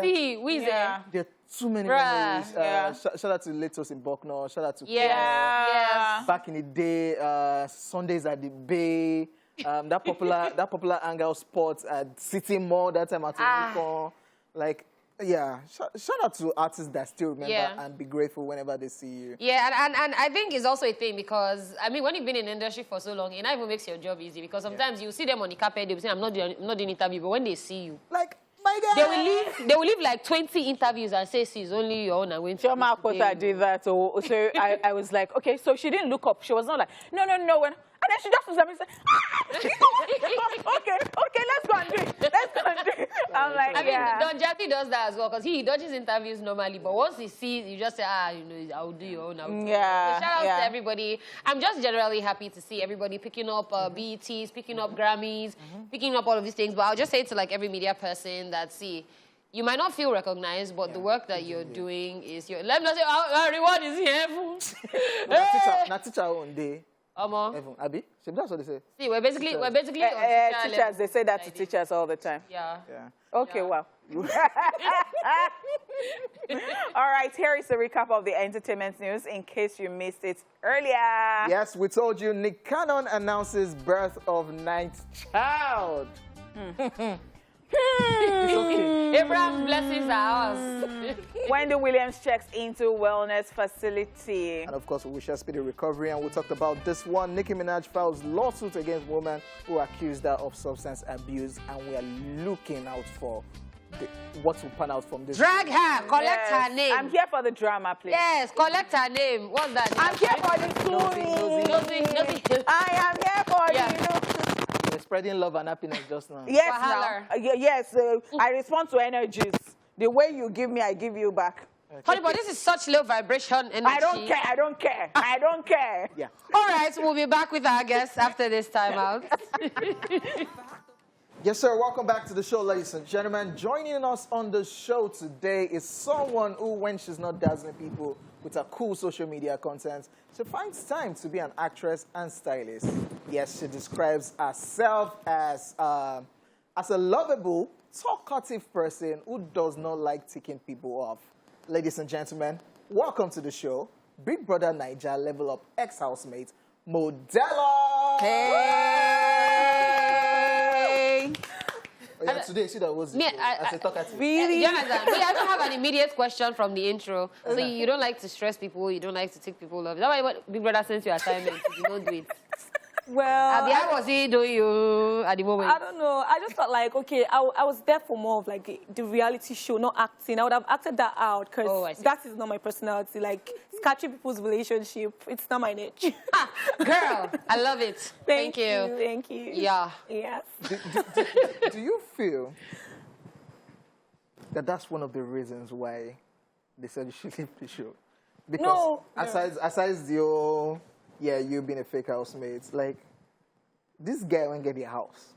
See, Wiz there are too many memories. Shout out to Letos in Bucknell. Shout out to back in the day, Sundays at the Bay. That popular hangout spot at City Mall that time at Unicorn. Like, shout out to artists that still remember and be grateful whenever they see you. Yeah, and I think it's also a thing because, I mean, when you've been in the industry for so long, it not even makes your job easy, because sometimes you see them on the carpet, they'll say, I'm not doing interview, but when they see you, like, my God, they will leave like 20 interviews and say, see, it's only your own. Chioma Akpota did that. So I was like, okay, so she didn't look up. She was not like, no. And then she just was like, okay, let's go and do it. I'm like, I mean, Don Jazzy does that as well, because he dodges interviews normally, but once he sees, you just say, I'll do your own. So shout out to everybody. I'm just generally happy to see everybody picking up BETs, picking up Grammys, picking up all of these things. But I'll just say to like every media person that, see, you might not feel recognized, but the work that you're doing is your... Let me not say, our reward is here. Not teacher one day. Abi? That's what they say. See, we're basically teachers. They say that to teachers all the time. Yeah. Okay, well. All right, here is a recap of the entertainment news in case you missed it earlier. Yes, we told you Nick Cannon announces birth of 9th child. Abraham's blessings are ours. Wendy Williams checks into wellness facility. And of course, we shall speedy recovery. And we talked about this one. Nicki Minaj files lawsuit against women who accused her of substance abuse. And we are looking out for what will pan out from this. Drag her, collect her name. I'm here for the drama, please. Yes, collect her name. What's that? I'm here for the story. I am here for You're spreading love and happiness just now. Yes, I respond to energies. The way you give me, I give you back. Honey, but this is such low vibration energy. I don't care. Yeah. All right, we'll be back with our guests after this time out. Yes, sir. Welcome back to the show, ladies and gentlemen. Joining us on the show today is someone who, when she's not dazzling people with her cool social media content, she finds time to be an actress and stylist. Yes, she describes herself as as a lovable, talkative person who does not like ticking people off. Ladies and gentlemen, welcome to the show. Big Brother Naija Level Up ex-housemate, Modella. Hey! Oh, yeah, today, see that was Me, as a talkative. Really? Jonathan, I don't have an immediate question from the intro. So you don't like to stress people, you don't like to take people off. Is that why what Big Brother sends you assignments? You don't do it. Well, Abi, how was he doing you at the moment? I don't know. I just felt like, okay, I was there for more of like the reality show, not acting. I would have acted that out because that is not my personality. Like, catching people's relationship, it's not my niche. Girl, I love it. Thank you. Thank you. Yeah. Yes. Do you feel that that's one of the reasons why they said you should leave the show? Because No. aside the whole, yeah, you being a fake housemate, like, this guy won't get the house.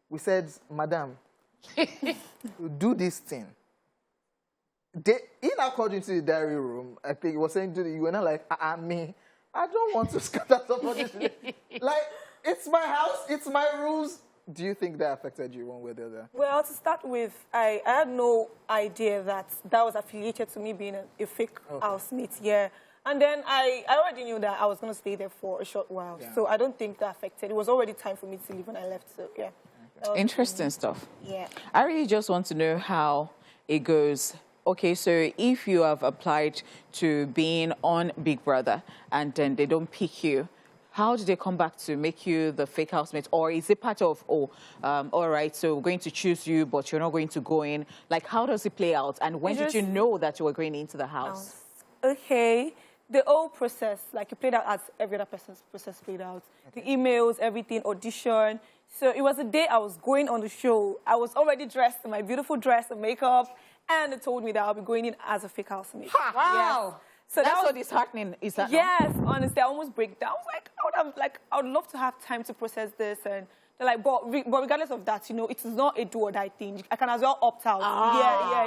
We said, Madam, do this thing. In according to the diary room, I think he was saying to you were not like, me, I don't want to scatter somebody's like, it's my house, it's my rules. Do you think that affected you one way or the other? Well, to start with, I had no idea that was affiliated to me being a fake housemate. Yeah. And then I already knew that I was going to stay there for a short while. Yeah. So I don't think that affected. It was already time for me to leave when I left. So, yeah. Okay. Interesting stuff. Yeah. I really just want to know how it goes. Okay, so if you have applied to being on Big Brother and then they don't pick you, how do they come back to make you the fake housemate? Or is it part of, all right, so we're going to choose you, but you're not going to go in? Like, how does it play out? And when did you know that you were going into the house? Okay. The whole process, like, it played out as every other person's process played out. Okay. The emails, everything, audition. So it was the day I was going on the show. I was already dressed in my beautiful dress and makeup, and they told me that I'll be going in as a fake housemate. Wow. Yes. So that's so disheartening. Is that? Yes, honestly, I almost break down. I was like, I would love to have time to process this, and they're like, but regardless of that, you know, it is not a do or die thing. I can as well opt out.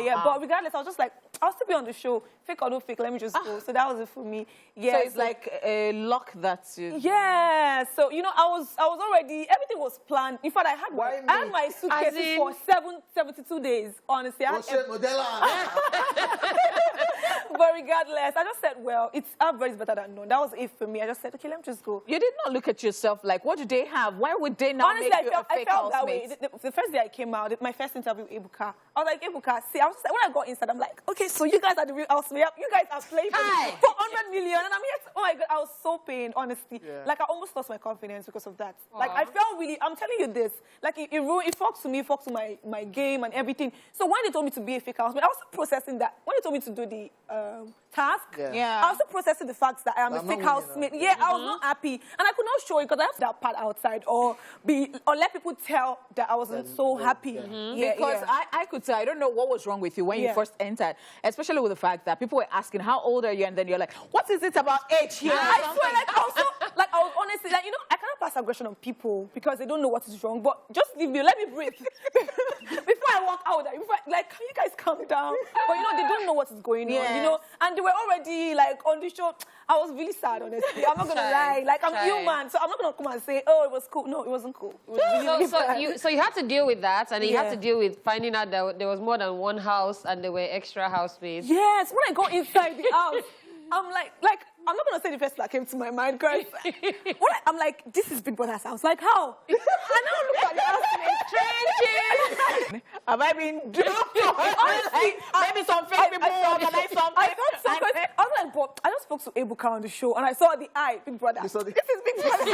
Yeah. But regardless, I was just like, I'll still be on the show. Fake or no fake, let me just go. So that was it for me. Yeah. So it's like a luck that you... Yeah. So, you know, I was already, everything was planned. In fact, I had my suitcases for 72 days, honestly. Modella. But regardless, I just said, well, average is better than none. That was it for me. I just said, okay, let me just go. You did not look at yourself like, what do they have? Why would they not Honestly, make you a fake I felt that housemate? way. The first day I came out, my first interview with Ebuka, I was like, Ebuka, see, I was just like, when I got inside, I'm like, okay, so you guys are the real housemates. You guys are playing for 100 million. And I'm here, oh my God, I was so pained, honestly. Yeah. Like, I almost lost my confidence because of that. Aww. Like, I felt really, I'm telling you this, like, it fucked to me, it fucked to my game and everything. So when they told me to be a fake housemate, I was still processing that. When they told me to do the task, I was still processing the fact that I am a fake housemate. Yeah, I was not happy. And I could not show it because I have that part outside or let people tell that I wasn't so happy. Yeah, because I could say, I don't know what was wrong with you when you first entered, especially with the fact that people were asking, how old are you? And then you're like, what is it about age here? I swear, I was honestly, like, you know, I cannot pass aggression on people because they don't know what is wrong, but just leave me, let me breathe. Before I walk out, like, can you guys calm down? But, you know, they don't know what is going on, you know, and they were already, like, on the show. I was really sad, honestly. I'm not going to lie. Like, I'm human, so I'm not going to come and say, oh, it was cool. No, it wasn't cool. It was really bad. So you had to deal with that, and you had to deal with finding out that there was more than one house and there were extra housemates. Yes, when I got inside the house, I'm like, I'm not going to say the first thing that came to my mind, because I'm like, this is Big Brother's house. Like, how? I now look at the housemates. Have I been duped? Maybe some fake people organize something. I thought so, because I was like, but I just spoke to Ebuka on the show, and I saw the Big Brother. This is Big Brother.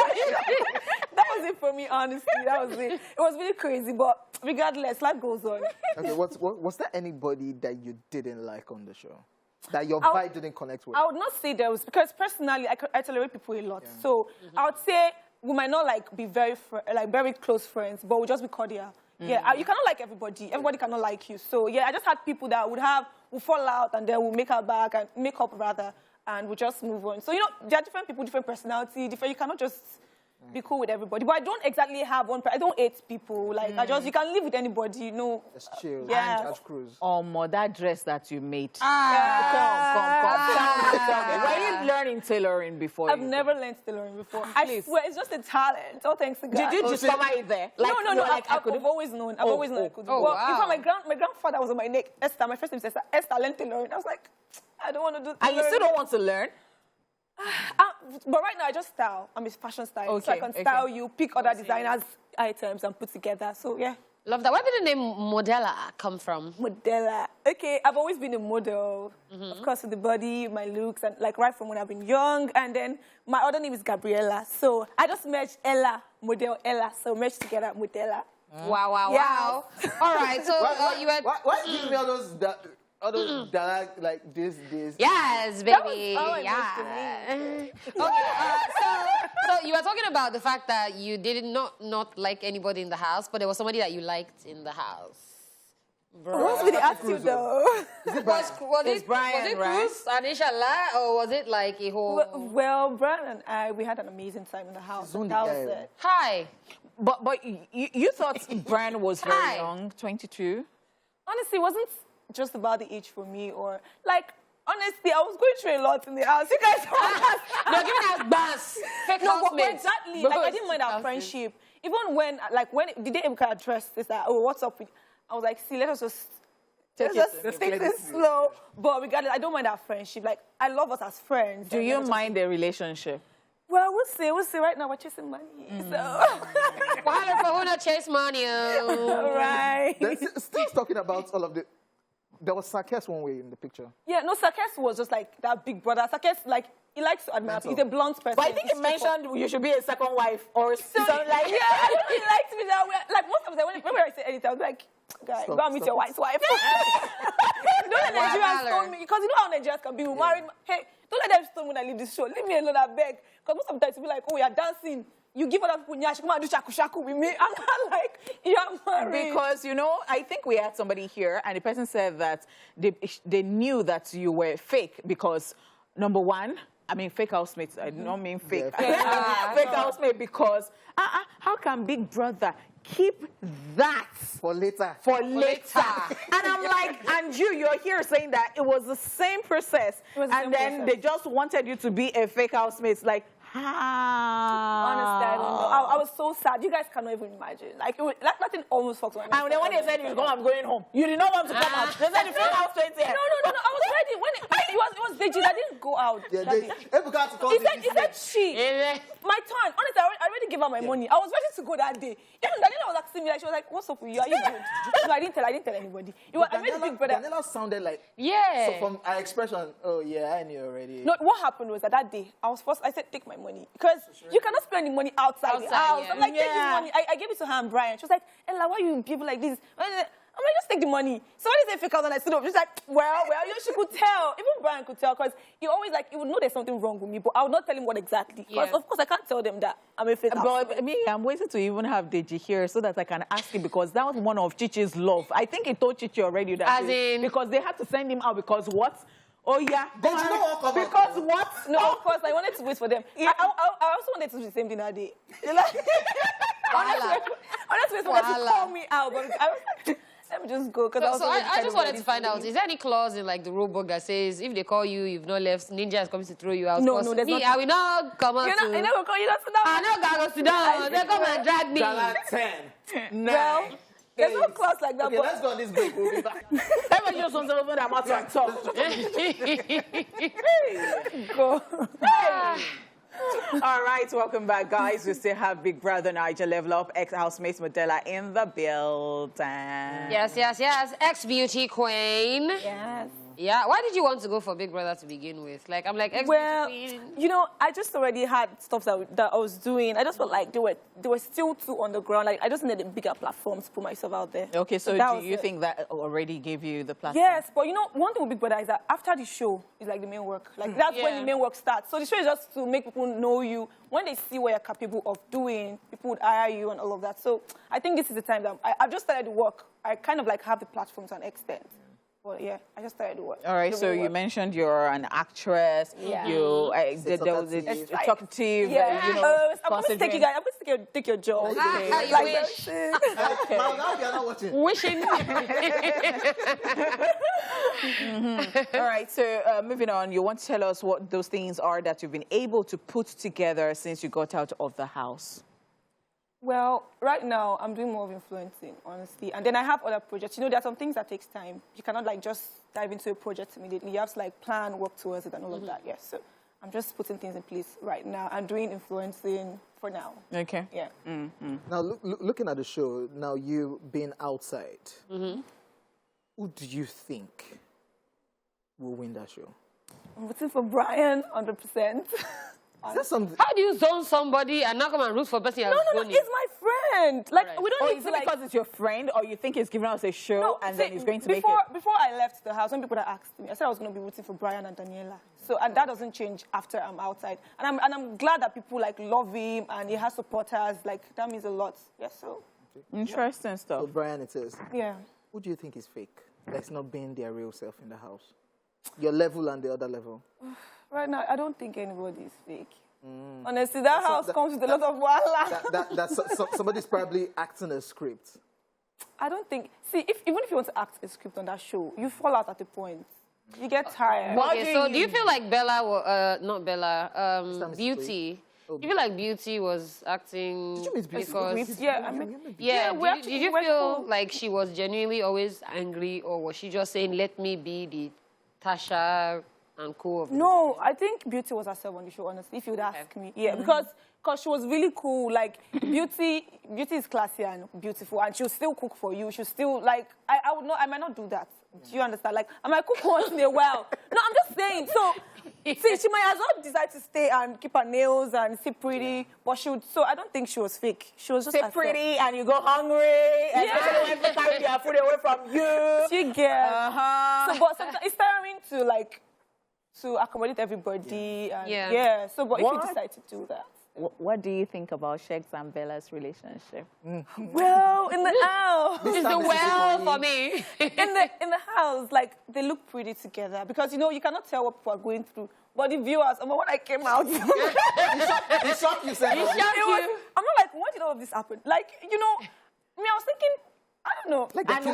That was it for me, honestly. That was it. It was really crazy, but regardless, life goes on. Okay, was there anybody that you didn't like on the show? That your vibe didn't connect with? I would not say there was, because personally, I tolerate people a lot. Yeah. So I would say we might not like be very close friends, but we'll just be cordial. Yeah, you cannot like everybody. Everybody cannot like you. So yeah, I just had people that would fall out and then we'll make up rather, and we'll just move on. So, you know, there are different people, different personality, different. You cannot just be cool with everybody. But I don't exactly have one. I don't hate people. Like you can live with anybody. You know. It's chill. Yeah. Just cruise. That dress that you made. Come. Tell me. Were you learning tailoring before? I've never learned tailoring before. I swear, it's just a talent. Oh, thanks to God. Did you discover it there? No. I've always known. I've always known I could do. Oh, wow. In fact, my grandfather was on my neck. Esther, my first name is Esther. Esther learned tailoring. I was like, I don't want to do tailoring. And you still don't want to learn? But right now, I just style. I'm a fashion stylist. So I can style you, pick other designers' items and put together. So, yeah. Love that. Where did the name Modella come from? Modella. Okay, I've always been a model. Of course, with the body, my looks, and like right from when I've been young. And then my other name is Gabriella. So I just merged Ella, model Ella. So merged together, Modella. Wow. All right, so you had... Why give me all those that like this? Yes, baby. That was So you were talking about the fact that you did not like anybody in the house, but there was somebody that you liked in the house. What's with the attitude, though? Was it Brian, right? Cruz and Inshallah, or was it like a whole... Well, Brian and I, we had an amazing time in the house. That was it. Hi. But you thought Brian was very young, 22? Honestly, it wasn't just about the age for me, or like, honestly, I was going through a lot in the house. You guys They're giving us bus. Fake housemates. Exactly. Like, I didn't mind our friendship. Even when the day Ebuka addressed this, like, oh, what's up with... I was like, see, let us just take this slow. But regardless, I don't mind our friendship. Like, I love us as friends. Do you mind the relationship? Well, we'll see. Right now, we're chasing money. So. Why for who not chase money? Right. Still talking about all of the... There was Sarkis one way in the picture. Yeah, no, Sarkis was just like that big brother. Sarkis, like, he likes to admire people. He's a blunt person. But I think he mentioned you should be a second wife or something like yeah, I don't really like to be that way. Like, most of the time, whenever I say anything, I was like, guy, go and meet your wife's wife. Don't let Nigerians stone me. Because you know how Nigerians can be. We married. Hey, don't let them stone me when I leave this show. Leave me alone, I beg. Because most of the time, people be like, oh, you're dancing. You give other people nyash, come and do shaku with me. I'm not like, you're married. Because, you know, I think we had somebody here, and the person said that they knew that you were fake because, number one, I mean, fake housemates. I don't mean fake. Yeah. Fake housemate because, how can Big Brother keep that for later? And I'm like, and you're here saying that it was the same process. And then they just wanted you to be a fake housemate. It's like, honestly, I don't know. I was so sad. You guys cannot even imagine. Like, it was, like nothing almost fucked my mind. And then when they said you go, I'm going home. You did not want to come out. They said the fake house 20. No. I was ready. When it was legit. I didn't go out. Yeah, he said she. My turn. Honestly, I already gave her my money. I was ready to go that day. Even Daniela was asking me, like, she was like, what's up with you? Are you good? No, I didn't tell anybody. I made a big brother. Daniela sounded like... Yeah. So from our expression, oh, yeah, I knew already. No, what happened was that day, I said, take my money. Because you cannot spend the money outside the house. Yeah. I'm like, take this money. I gave it to her and Brian. She was like, Ella, why you people like this? I'm like, just take the money. So when he said fake out and I stood up, she's like, well, she could tell. Even Brian could tell because he always like, he would know there's something wrong with me, but I would not tell him what exactly. Because of course I can't tell them that I'm a fake house. But me, I'm waiting to even have Deji here so that I can ask him because that was one of Chichi's love. I think he told Chichi already that because they had to send him out because what? Oh, yeah. Because what? No, of course, I wanted to wait for them. I also wanted to do the same thing that day. Honestly, for them to call me out, but I was like, let me just go. I just wanted to find out, is there any clause in like the rule book that says if they call you, you've not left, Ninja is coming to throw you out? No, there's not. I will not come out to... They never call you, don't sit down. I know, go sit down. They come and drag me. 10, 9, well, there's no clause like that. Okay, let's go on this break. We'll be back. Let me just want to open that mouth and talk. All right, welcome back, guys. We still have Big Brother Naija Level Up, ex-housemate Modella in the building. Yes. Ex-beauty queen. Yes. Yeah, why did you want to go for Big Brother to begin with? Like, I'm like, well, you know, I just already had stuff that I was doing. I just felt like they were still too on the ground. Like, I just needed a bigger platform to put myself out there. Okay, so do you think that already gave you the platform? Yes, but you know, one thing with Big Brother is that after the show is like the main work. Like, that's when the main work starts. So the show is just to make people know you. When they see what you're capable of doing, people would hire you and all of that. So I think this is the time that I've just started the work. I kind of like have the platform to an extent. But yeah, I just started work. All right, so you mentioned you're an actress. Yeah. There was a talkative. Yeah. You know, I'm going to take you guys. I'm going to take your job. Okay. Like, You wish. Okay. Now you're not watching. Wishing. All right, so moving on, you want to tell us what those things are that you've been able to put together since you got out of the house? Well, right now, I'm doing more of influencing, honestly. And then I have other projects. You know, there are some things that takes time. You cannot, like, just dive into a project immediately. You have to, like, plan, work towards it and all of that, yes. So I'm just putting things in place right now. I'm doing influencing for now. Okay. Yeah. Now, looking at the show, now you being outside, who do you think will win that show? I'm rooting for Brian, 100%. Is that something? How do you zone somebody and not come and root for a person? No, it's my friend. Like, we don't Or need is to, it like... because it's your friend, or you think he's giving us a show and then he's going to make it? Before I left the house, when people that asked me, I said I was going to be rooting for Brian and Daniela. So, and that doesn't change after I'm outside. And I'm glad that people, like, love him and he has supporters. Like, that means a lot. Yeah, so... Interesting stuff. So, Brian, it is. Yeah. Who do you think is fake? That's not being their real self in the house? Your level and the other level? Right now, I don't think anybody is fake. Honestly, that house comes with a lot of wala. Somebody's probably acting a script. I don't think... See, even if you want to act a script on that show, you fall out at a point. You get tired. Okay, so do you feel like Bella, not Bella, Beauty? Do you feel like Beauty was acting Did you meet Beauty? because... Yeah, I mean... Yeah, we did you feel like she was genuinely always angry, or was she just saying, let me be the Tasha and co? No, I think Beauty was herself on the show, honestly, if you would ask me. Yeah, because she was really cool. Like, Beauty is classy and beautiful, and she'll still cook for you. She'll still, like, I might not do that. Do you understand? Like, I might cook once in a while. No, I'm just saying. So, see, she might as well decide to stay and keep her nails and sit pretty, but she would, so I don't think she was fake. She was just Sit pretty and you go hungry, and especially when people carry their food away from you. She gets. So, but sometimes it's tiring to, like, to accommodate everybody. And so, but if you decide to do that. What do you think about Shegs and Bella's relationship? Well, in the house. It's the well for me. in the house, like, they look pretty together. Because, you know, you cannot tell what people are going through. But the viewers, when I came out... You shocked yourself. I'm not like, when did all of this happen? Like, you know, I was thinking... I don't know. Like and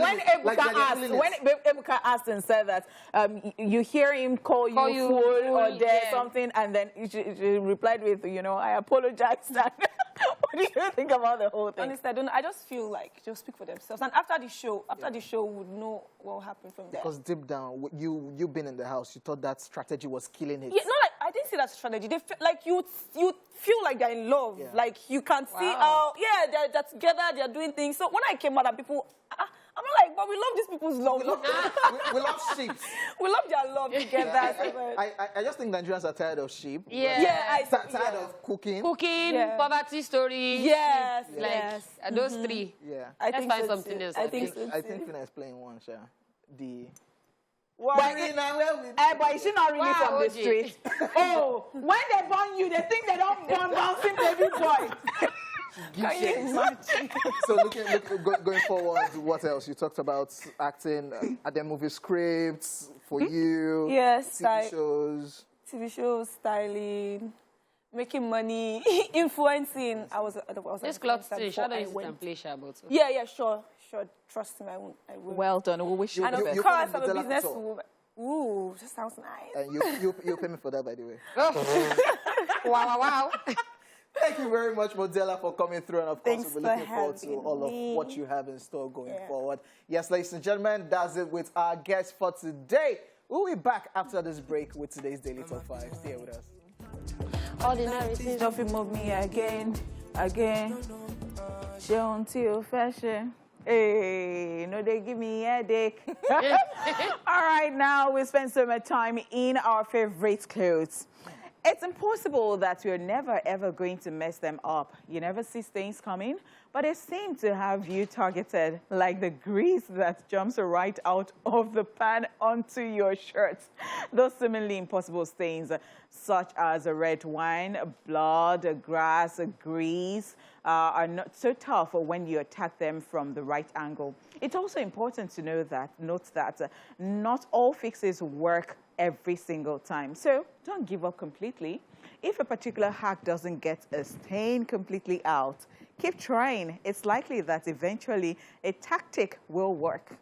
when Ebuka asked and said that, you hear him call you fool or something, and then she replied with, you know, I apologize. What do you think about the whole thing? Honestly, I don't know. I just feel like they'll speak for themselves. And after the show, we'd know what will happen from there. Because deep down, you've been in the house, you thought that strategy was killing it. Yeah, no, like, I didn't see that strategy. They feel, like, you feel like they're in love. Yeah. Like, you can see how, they're together, they're doing things. So when I came out and people, I'm not like, but we love these people's love. We love sheep. We love their love together. I just think Nigerians are tired of sheep. Tired of cooking. Poverty story. Yes, like, those three. Yeah. Let's find something else. I think Fina is playing one, Sha. But is she not really from the street? Oh, when they born you, they think they don't born bouncing baby boy. Can you imagine? So going forward, what else? You talked about acting, are there movie scripts for you? Yes, TV shows, styling, making money, influencing. I was this cloth stage, how do you play about? Yeah, sure. Trust me, I will. Well done. We wish you the best. And of course, I'm a businesswoman. Ooh, that sounds nice. And you pay me for that, by the way. Wow. Thank you very much, Modella, for coming through. And of course, we'll be looking forward to all of what you have in store going forward. Yes, ladies and gentlemen, that's it with our guest for today. We'll be back after this break with today's Daily Top 5. Stay with us. Ordinary things don't move me again. Show until fashion. Hey, no, they give me a headache. All right, now we spend so much time in our favorite clothes. It's impossible that you're never, ever going to mess them up. You never see stains coming, but they seem to have you targeted like the grease that jumps right out of the pan onto your shirt. Those seemingly impossible stains, such as red wine, blood, grass, grease, are not so tough when you attack them from the right angle. It's also important to note that not all fixes work every single time. So don't give up completely. If a particular hack doesn't get a stain completely out, keep trying. It's likely that eventually a tactic will work.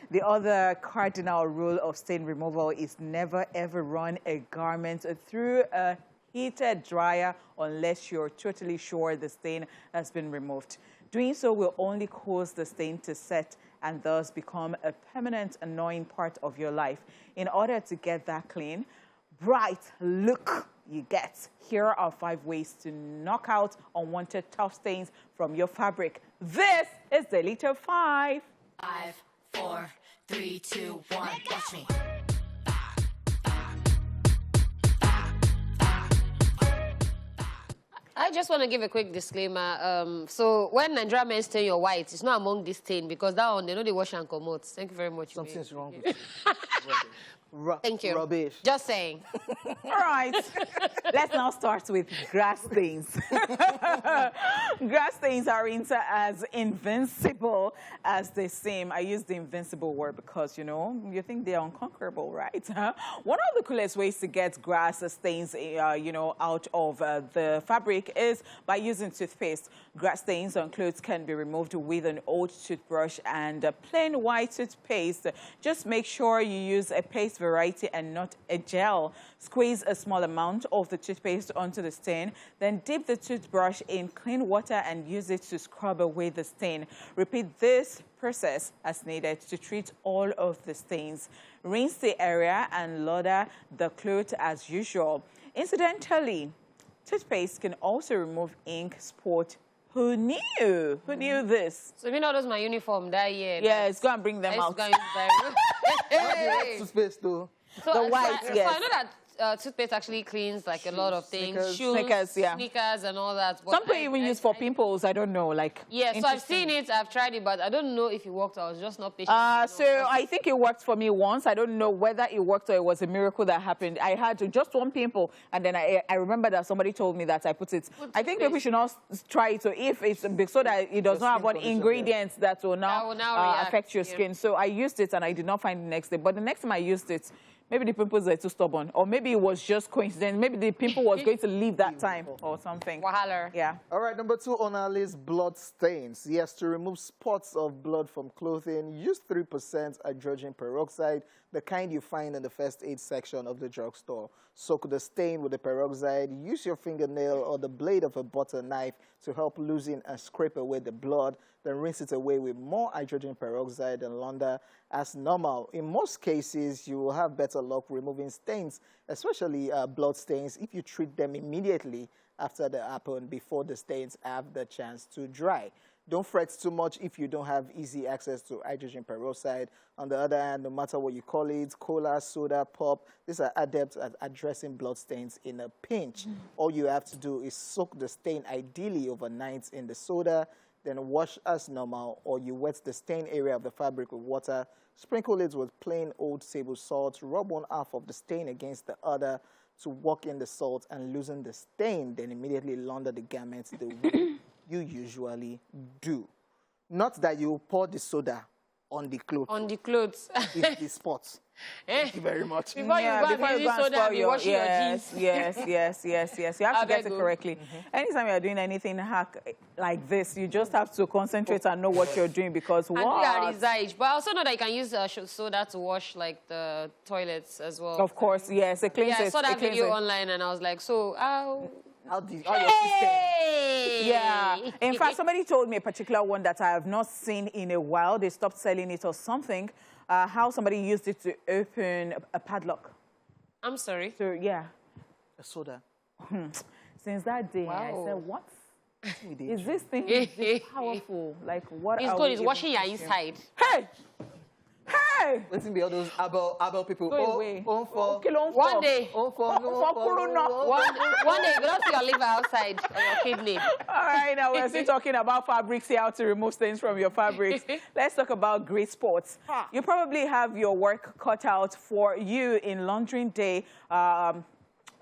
The other cardinal rule of stain removal is never ever run a garment through a heated dryer unless you're totally sure the stain has been removed. Doing so will only cause the stain to set and thus become a permanent, annoying part of your life. In order to get that clean, bright look you get, here are 5 ways to knock out unwanted tough stains from your fabric. This is Daily Top 5. 5, 4, 3, 2, 1, watch me. I just want to give a quick disclaimer. So when Nigerian men stain your white, it's not among this stain because that one, they know they wash and come out. Thank you very much. Something's wrong with it. Thank you. Rubbish. Just saying. All right, let's now start with grass stains. Grass stains aren't as invincible as they seem. I use the invincible word because, you know, you think they're unconquerable, right? One of the coolest ways to get grass stains, you know, out of the fabric is by using toothpaste. Grass stains on clothes can be removed with an old toothbrush and plain white toothpaste. Just make sure you use a paste variety and not a gel. Squeeze a small amount of the toothpaste onto the stain, then dip the toothbrush in clean water and use it to scrub away the stain. Repeat this process as needed to treat all of the stains. Rinse the area and lather the cloth as usual. Incidentally, toothpaste can also remove ink spot. Who knew? Who knew this? So you know those my uniform that year. Yes, go and bring them out. Toothpaste though. The white, yes. So I know that toothpaste actually cleans like a lot of things. Shoes, sneakers, yeah. sneakers and all that. But Some people even use for pimples. I don't know, like. Yeah, so I've seen it, I've tried it, but I don't know if it worked. I was just not patient. So I think it worked for me once. I don't know whether it worked or it was a miracle that happened. I had just one pimple, and then I remember that somebody told me that I put it. I think maybe we should not try it. So if it's so that it does not have one ingredient that will now, affect your skin. So I used it and I did not find it the next day. But the next time I used it, maybe the pimples are too stubborn, or maybe it was just coincidence. Maybe the pimple was going to leave that time or something. Wahala. Yeah. All right, number 2 on our list, blood stains. Yes, to remove spots of blood from clothing, use 3% hydrogen peroxide, the kind you find in the first aid section of the drugstore. Soak the stain with the peroxide. Use your fingernail or the blade of a butter knife to help loosen and scrape away the blood. Then rinse it away with more hydrogen peroxide and launder as normal. In most cases, you will have better luck removing stains, especially blood stains, if you treat them immediately after they happen before the stains have the chance to dry. Don't fret too much if you don't have easy access to hydrogen peroxide. On the other hand, no matter what you call it, cola, soda, pop, these are adept at addressing blood stains in a pinch. All you have to do is soak the stain ideally overnight in the soda, then wash as normal, or you wet the stain area of the fabric with water, sprinkle it with plain old table salt, rub one half of the stain against the other to work in the salt and loosen the stain, then immediately launder the garments the way you usually do. Not that you pour the soda on the clothes. On the clothes. It's the spots. Thank you very much. Before you go and use soda, be washing your jeans. Yes. You have to get it correctly. Anytime you're doing anything hack like this, you just have to concentrate and know what you're doing because But I also know that you can use soda to wash like the toilets as well. Of course, yes. It cleans I saw that video online and I was like, so yeah. In fact, somebody told me a particular one that I have not seen in a while. They stopped selling it or something. How somebody used it to open a padlock. I'm sorry. So, yeah. A soda. Since that day, I said, what? Is this thing powerful? Like, what it's good. It's washing your inside. Hey! Hey! What's in be all those Abel people? Go away. For One day. for One day, you don't see your liver outside or your kidney. All right, now we're still talking about fabrics here, how to remove stains from your fabrics. Let's talk about grease spots. You probably have your work cut out for you in laundering day.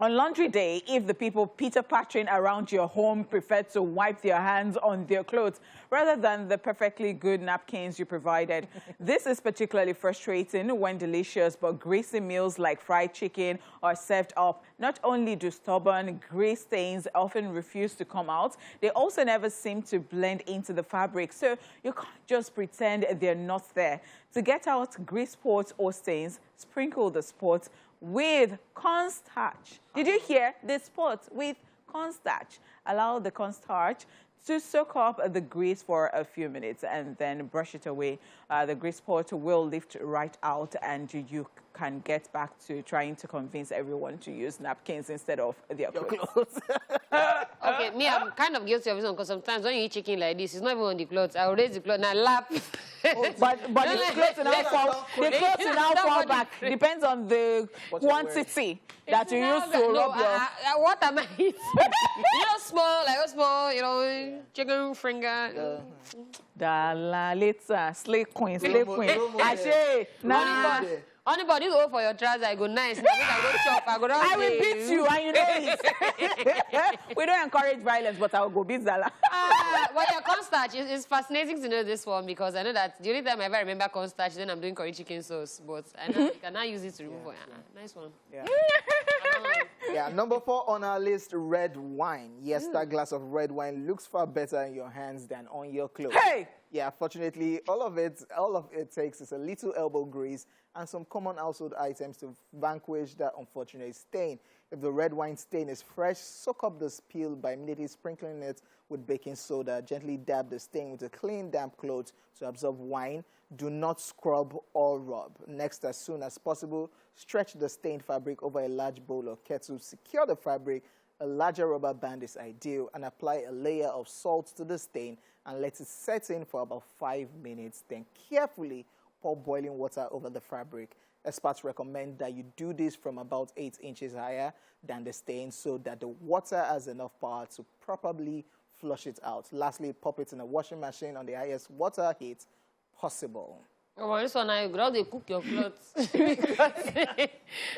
On laundry day, if the people pitter-pattering around your home prefer to wipe their hands on their clothes rather than the perfectly good napkins you provided. This is particularly frustrating when delicious but greasy meals like fried chicken are served up. Not only do stubborn grease stains often refuse to come out, they also never seem to blend into the fabric, so you can't just pretend they're not there. To get out grease spots or stains, sprinkle the spots with cornstarch. Did you hear? The spots with cornstarch. Allow the cornstarch to soak up the grease for a few minutes and then brush it away. The grease spot will lift right out and you can get back to trying to convince everyone to use napkins instead of their clothes. Okay, me, I'm kind of guilty of this one because sometimes when you eat chicken like this, it's not even on the clothes. I will raise the clothes and I lap. But the clothes will now fall back. Depends on the quantity that you use to rub your... What am I eating? small, chicken finger. Later, slay queen. Ashe, nah. Anybody go for your trousers, I go nice. I go chop, I will beat you, and you know it. We don't encourage violence, but I will go beat Zala. Well, your cornstarch is fascinating to know this one because I know that the only time I ever remember cornstarch, then I'm doing curry chicken sauce. But I know you cannot use it to remove it. Nice one. Yeah. Yeah, number 4 on our list, red wine. Yes, that glass of red wine looks far better in your hands than on your clothes. Hey! Yeah, fortunately, all of it takes is a little elbow grease and some common household items to vanquish that unfortunate stain. If the red wine stain is fresh, soak up the spill by immediately sprinkling it with baking soda. Gently dab the stain with a clean, damp cloth to absorb wine. Do not scrub or rub. Next, as soon as possible, stretch the stained fabric over a large bowl or kettle. Secure the fabric. A larger rubber band is ideal, and apply a layer of salt to the stain and let it set in for about 5 minutes. Then carefully pour boiling water over the fabric. Experts recommend that you do this from about 8 inches higher than the stain so that the water has enough power to properly flush it out. Lastly, pop it in a washing machine on the highest water heat possible. Oh, this one, I go to cook your clothes.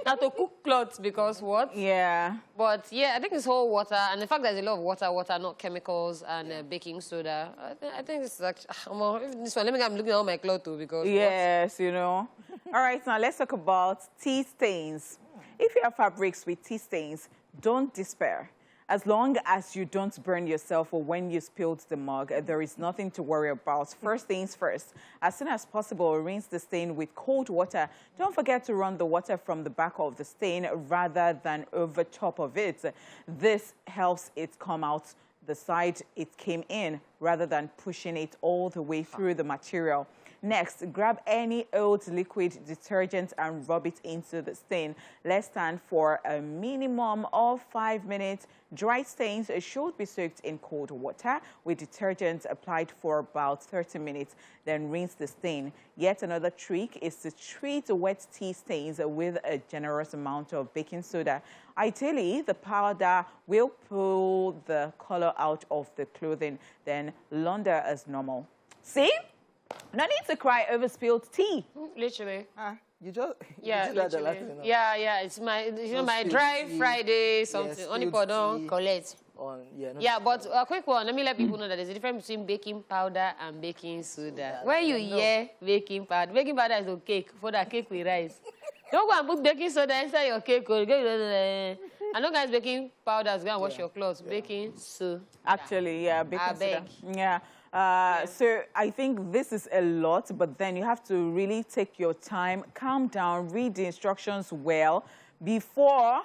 Now to cook clothes because what? Yeah. But yeah, I think this whole water and the fact there's a lot of water, not chemicals and baking soda. I think this is actually this one. Let me. I'm looking at all my clothes too because yes, you know. All right, now let's talk about tea stains. If you have fabrics with tea stains, don't despair. As long as you don't burn yourself or when you spilled the mug, there is nothing to worry about. First things first, as soon as possible, rinse the stain with cold water. Don't forget to run the water from the back of the stain rather than over top of it. This helps it come out the side it came in rather than pushing it all the way through the material. Next, grab any old liquid detergent and rub it into the stain. Let stand for a minimum of 5 minutes. Dry stains should be soaked in cold water with detergent applied for about 30 minutes. Then rinse the stain. Yet another trick is to treat wet tea stains with a generous amount of baking soda. Ideally, the powder will pull the color out of the clothing, then launder as normal. See? No need to cry over spilled tea. Literally. You just literally. It's my my dry Friday something. Yes, Only for don't collect. But a quick one. Let me let people know that there's a difference between baking powder and baking soda. When you hear baking powder is a cake for the cake with rice. Don't go and put baking soda inside your cake. I know guys baking powder is gonna wash your clothes. Baking soda. Actually, yeah, baking soda. Yeah. So I think this is a lot, but then you have to really take your time, calm down, read the instructions well before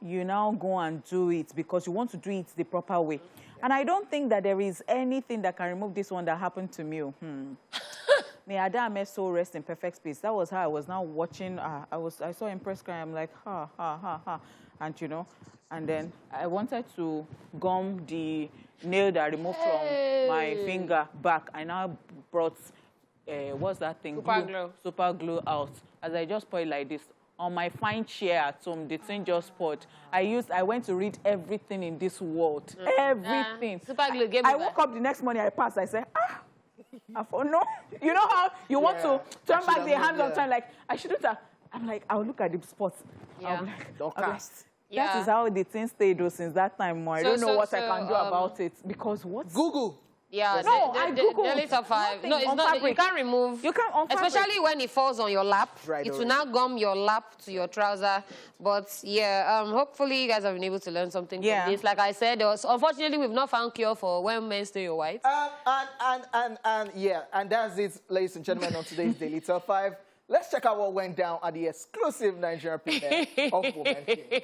you now go and do it, because you want to do it the proper way. And I don't think that there is anything that can remove this one that happened to me. May Adam so rest in perfect peace. That was how I was now watching. I saw Impress Cry. I'm like, ha, ha, ha, ha. And, you know, and then I wanted to gum the nail that I removed from my finger back. I now brought what's that thing? Super glue. Super glue out. As I just pour it like this, on my fine chair at home, the thing just poured. I went to read everything in this world. Everything. Super glue, give me I woke up the next morning, I passed, I said, I thought, no. You know how you want to turn back the hands on time, like, I shouldn't have. I'm like, I'll look at the spots. Yeah. Don't cast. That is how the thing stayed though since that time. I don't know what I can do about it. Because what? Google. Yeah, no, I Googled. Delete top 5. No, it's on not. fabric. You can't remove. You can't on fabric. Especially when it falls on your lap. Right, It will now gum your lap to your trouser. But yeah, hopefully you guys have been able to learn something from this. Like I said, unfortunately we've not found cure for when men stay your white. And that's it, ladies and gentlemen, on today's Daily Top 5. Let's check out what went down at the exclusive Nigerian premiere of Woman King.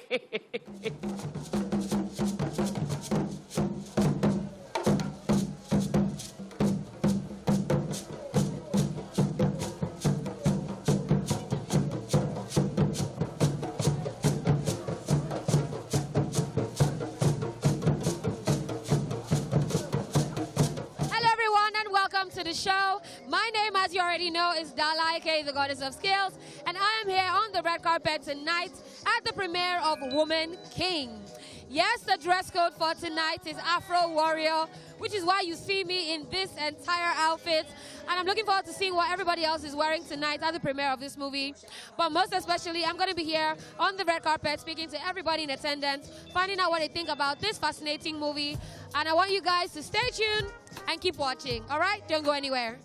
To the show. My name, as you already know, is Dala, aka the Goddess of Skills, and I am here on the red carpet tonight at the premiere of Woman King. Yes, the dress code for tonight is Afro Warrior, which is why you see me in this entire outfit. And I'm looking forward to seeing what everybody else is wearing tonight at the premiere of this movie. But most especially, I'm going to be here on the red carpet speaking to everybody in attendance, finding out what they think about this fascinating movie. And I want you guys to stay tuned and keep watching. All right? Don't go anywhere.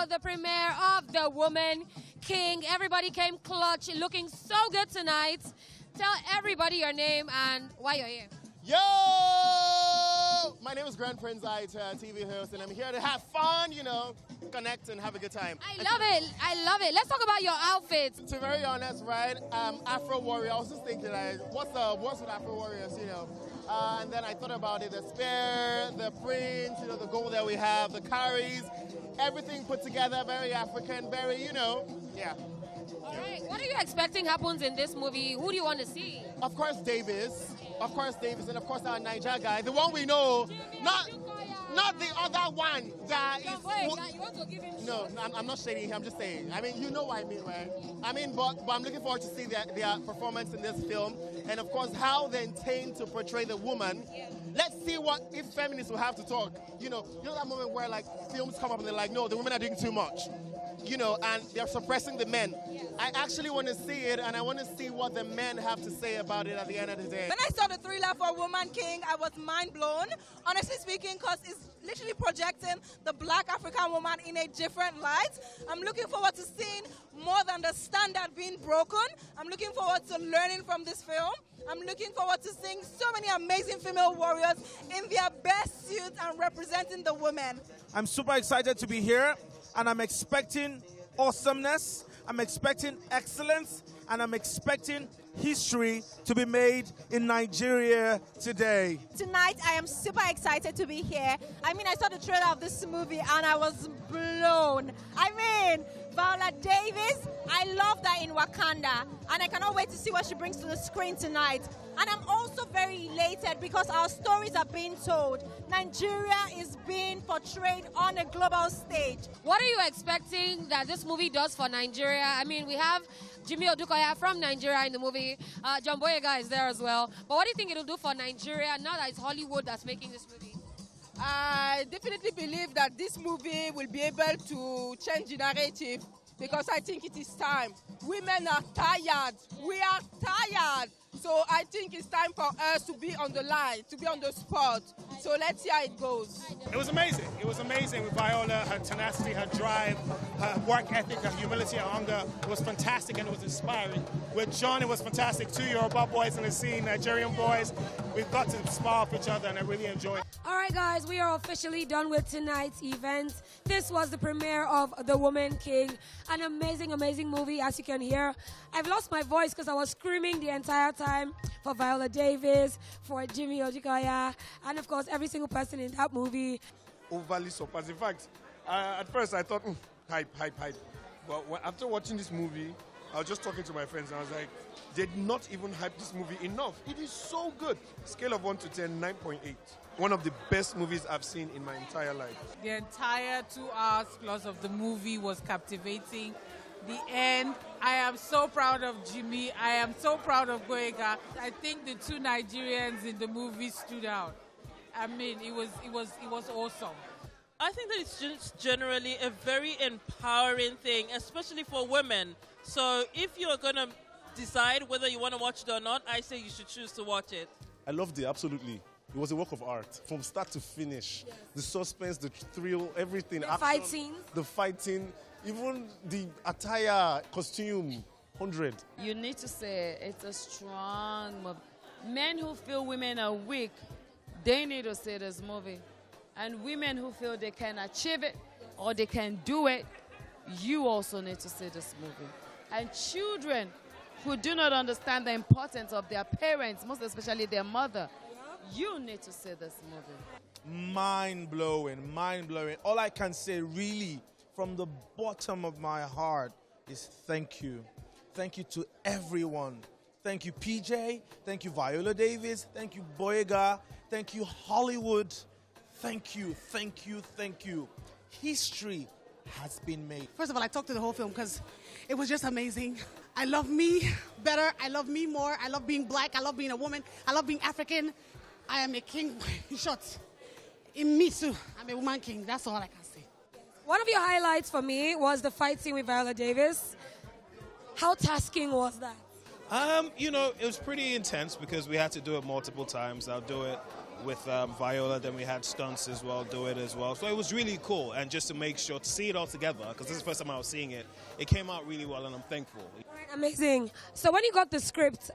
The premiere of The Woman King. Everybody came clutch, looking so good tonight. Tell everybody your name and why you're here. Yo! My name is Grand Prince Aita, TV host, and I'm here to have fun, you know, connect and have a good time. I love it. I love it. Let's talk about your outfits. To be very honest, right, Afro Warrior, I was just thinking, like, what's with Afro Warriors, you know? And then I thought about it, the spear, the print, you know, the gold that we have, the carries, everything put together, very African, very, you know, yeah. All right, what are you expecting happens in this movie? Who do you want to see? Of course, Davis, and of course our Niger guy, the one we know, not the other one that is... You want to give him... No, I'm not shading him, I'm just saying. I mean, you know what I mean, right? I mean, but I'm looking forward to see their performance in this film, and of course, how they intend to portray the woman. Yeah. Let's see if feminists will have to talk. You know that moment where, like, films come up and they're like, no, the women are doing too much. You know, and they're suppressing the men. I actually want to see it, and I want to see what the men have to say about it at the end of the day. When I saw the thriller for Woman King, I was mind blown, honestly speaking, because it's literally projecting the black African woman in a different light. I'm looking forward to seeing more than the standard being broken. I'm looking forward to learning from this film. I'm looking forward to seeing so many amazing female warriors in their best suits and representing the women. I'm super excited to be here, and I'm expecting awesomeness, I'm expecting excellence, and I'm expecting history to be made in Nigeria today. Tonight, I am super excited to be here. I mean, I saw the trailer of this movie and I was blown. I mean, Viola Davis, I love that in Wakanda, and I cannot wait to see what she brings to the screen tonight. And I'm also very elated because our stories are being told. Nigeria is being portrayed on a global stage. What are you expecting that this movie does for Nigeria? I mean, we have Jimmy Odukoya from Nigeria in the movie. John Boyega is there as well. But what do you think it'll do for Nigeria now that it's Hollywood that's making this movie? I definitely believe that this movie will be able to change the narrative because I think it is time. Women are tired. We are tired. So I think it's time for us to be on the line, to be on the spot. So let's see how it goes. It was amazing. It was amazing with Viola, her tenacity, her drive, her work ethic, her humility, her hunger. It was fantastic and it was inspiring. With John, it was fantastic. 2 Yoruba boys in the scene, Nigerian boys. We've got to smile off each other and I really enjoyed it. All right, guys, we are officially done with tonight's event. This was the premiere of The Woman King. An amazing, amazing movie, as you can hear. I've lost my voice because I was screaming the entire time for Viola Davis, for Jimmy Ojikoya, and of course, every single person in that movie. Overly surprised. In fact, at first I thought, hype. But after watching this movie, I was just talking to my friends and I was like, they did not even hype this movie enough. It is so good. Scale of 1 to 10, 9.8. One of the best movies I've seen in my entire life. The entire 2 hours plus of the movie was captivating. The end, I am so proud of Jimmy. I am so proud of Goega. I think the 2 Nigerians in the movie stood out. I mean, it was awesome. I think that it's just generally a very empowering thing, especially for women. So if you're going to decide whether you want to watch it or not, I say you should choose to watch it. I loved it, absolutely. It was a work of art from start to finish. Yes. The suspense, the thrill, everything. The fight scenes. The fighting, even the attire, costume, 100. You need to say it's a strong movie. Men who feel women are weak, they need to see this movie. And women who feel they can achieve it or they can do it, you also need to see this movie. And children who do not understand the importance of their parents, most especially their mother, you need to see this movie. Mind-blowing, mind-blowing. All I can say really from the bottom of my heart is thank you. Thank you to everyone. Thank you, PJ. Thank you, Viola Davis. Thank you, Boyega. Thank you, Hollywood. Thank you, thank you, thank you. History has been made. First of all, I talked to the whole film because it was just amazing. I love me better. I love me more. I love being black. I love being a woman. I love being African. I am a king, in short. In me too, I'm a woman king. That's all I can say. One of your highlights for me was the fight scene with Viola Davis. How tasking was that? You know, it was pretty intense because we had to do it multiple times. I'll do it with Viola, then we had stunts as well, do it as well. So it was really cool, and just to make sure to see it all together, because this is the first time I was seeing it, it came out really well, and I'm thankful. All right, amazing. So when you got the script,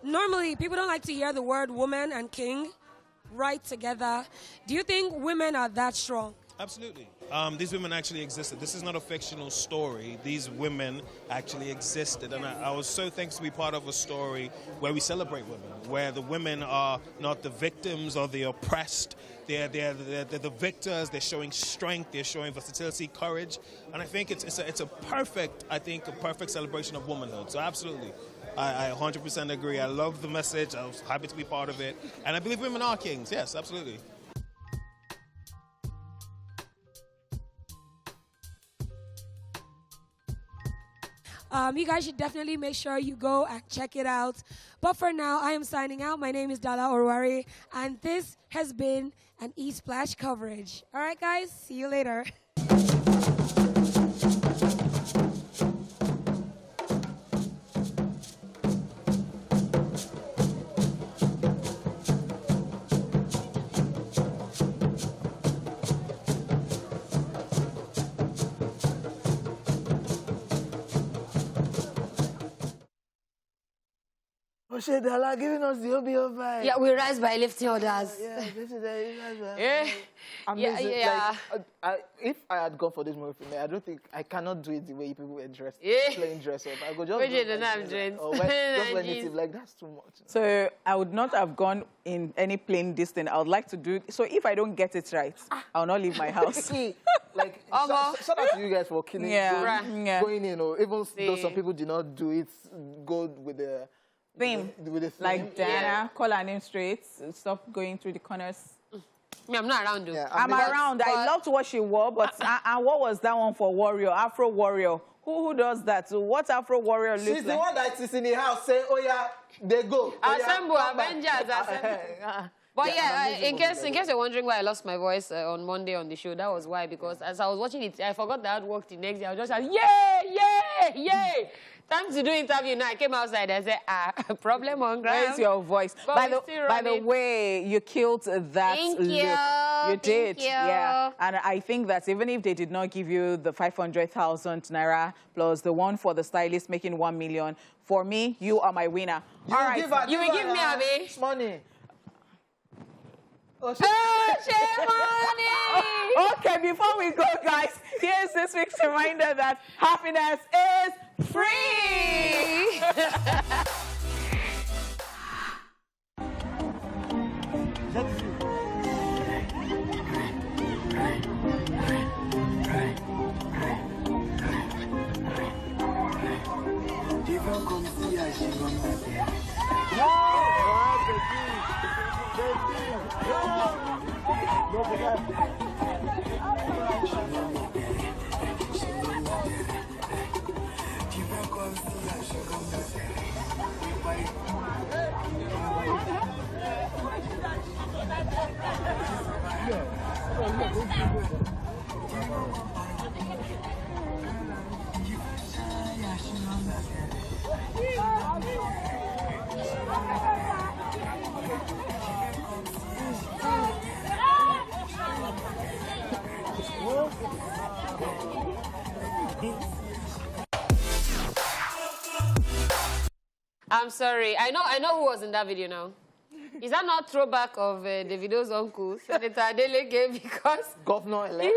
normally people don't like to hear the word woman and king right together. Do you think women are that strong? Absolutely. These women actually existed. This is not a fictional story. These women actually existed. And I was so thankful to be part of a story where we celebrate women, where the women are not the victims or the oppressed. They're the victors. They're showing strength. They're showing versatility, courage. And I think it's a perfect celebration of womanhood. So absolutely. I 100% agree. I love the message. I was happy to be part of it. And I believe women are kings. Yes, absolutely. You guys should definitely make sure you go and check it out. But for now, I am signing out. My name is Dala Orwari, and this has been an eSplash coverage. All right, guys, see you later. Dala giving us the OBO vibe. Yeah, we rise by lifting others. Yeah, yeah. Amazing. Yeah. Like, if I had gone for this movie, I don't think I cannot do it the way people were dressed, playing dress up. I go just wear native. Like that's too much. So I would not have gone in any plain distance. I would like to do it. So if I don't get it right, I'll not leave my house. Like shout out to you guys for killing going in, or even though some people did not do it, go with the theme. Like Diana, call her name straight. Stop going through the corners. Me, I'm not around though. Yeah, I'm around. I loved what she wore, but and what was that one for Warrior? Afro Warrior. Who does that? So what Afro Warrior looks like? She's the one that is in the house saying, oh yeah, they go. Assemble, Avengers, assemble. But yeah, in case you're wondering why I lost my voice on Monday on the show, that was why. Because as I was watching it, I forgot that I had work the next day. I was just like, yay! Time to do interview now. I came outside. I said, problem on ground. Where's your voice? By the way, you killed that Thank look. You did. Thank you. Yeah. And I think that even if they did not give you the 500,000 naira plus the one for the stylist making 1 million, for me, you are my winner. You All right. You will give me Abi? money. Oh, share money! Okay, before we go, guys, here's this week's reminder that happiness is free! I'm sorry. I know who was in that video now. Is that not throwback of Davido's uncle, Senator Adeleke, because... Governor-elect?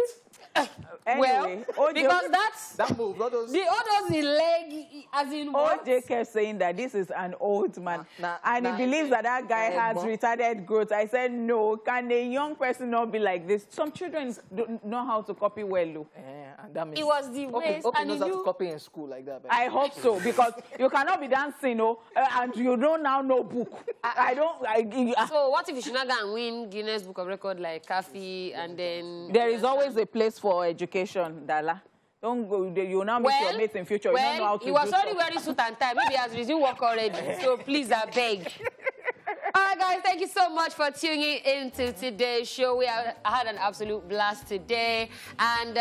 Anyway, well, because that move, not those... The others in leg, as in what? OJ kept saying that this is an old man. And he believes that guy has retarded growth. I said, no, can a young person not be like this? Some children don't know how to copy well. And that means it was the ways. Hope he knows how to copy in school like that. I hope so, because you cannot be dancing, and you don't now know book. So what if you should not go and win Guinness Book of Record like Kafi, and then... There is always a place for education, Dala. Don't go, you now meet your mates in future. You don't know how to he was already wearing suit and tie. Maybe he has resumed work already. So please, I beg. All right, guys, thank you so much for tuning into today's show. We had an absolute blast today. And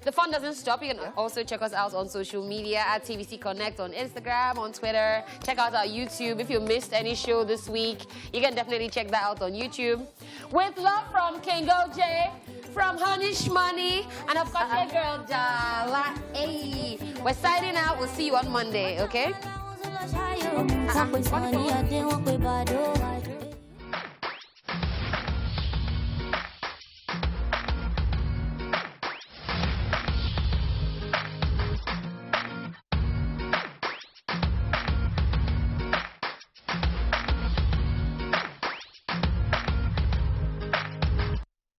the fun doesn't stop. You can also check us out on social media at TVC Connect on Instagram, on Twitter. Check out our YouTube. If you missed any show this week, you can definitely check that out on YouTube. With love from King OJ, from Honish Money, and of course, your girl, Dala. Hey, we're signing out. We'll see you on Monday, okay?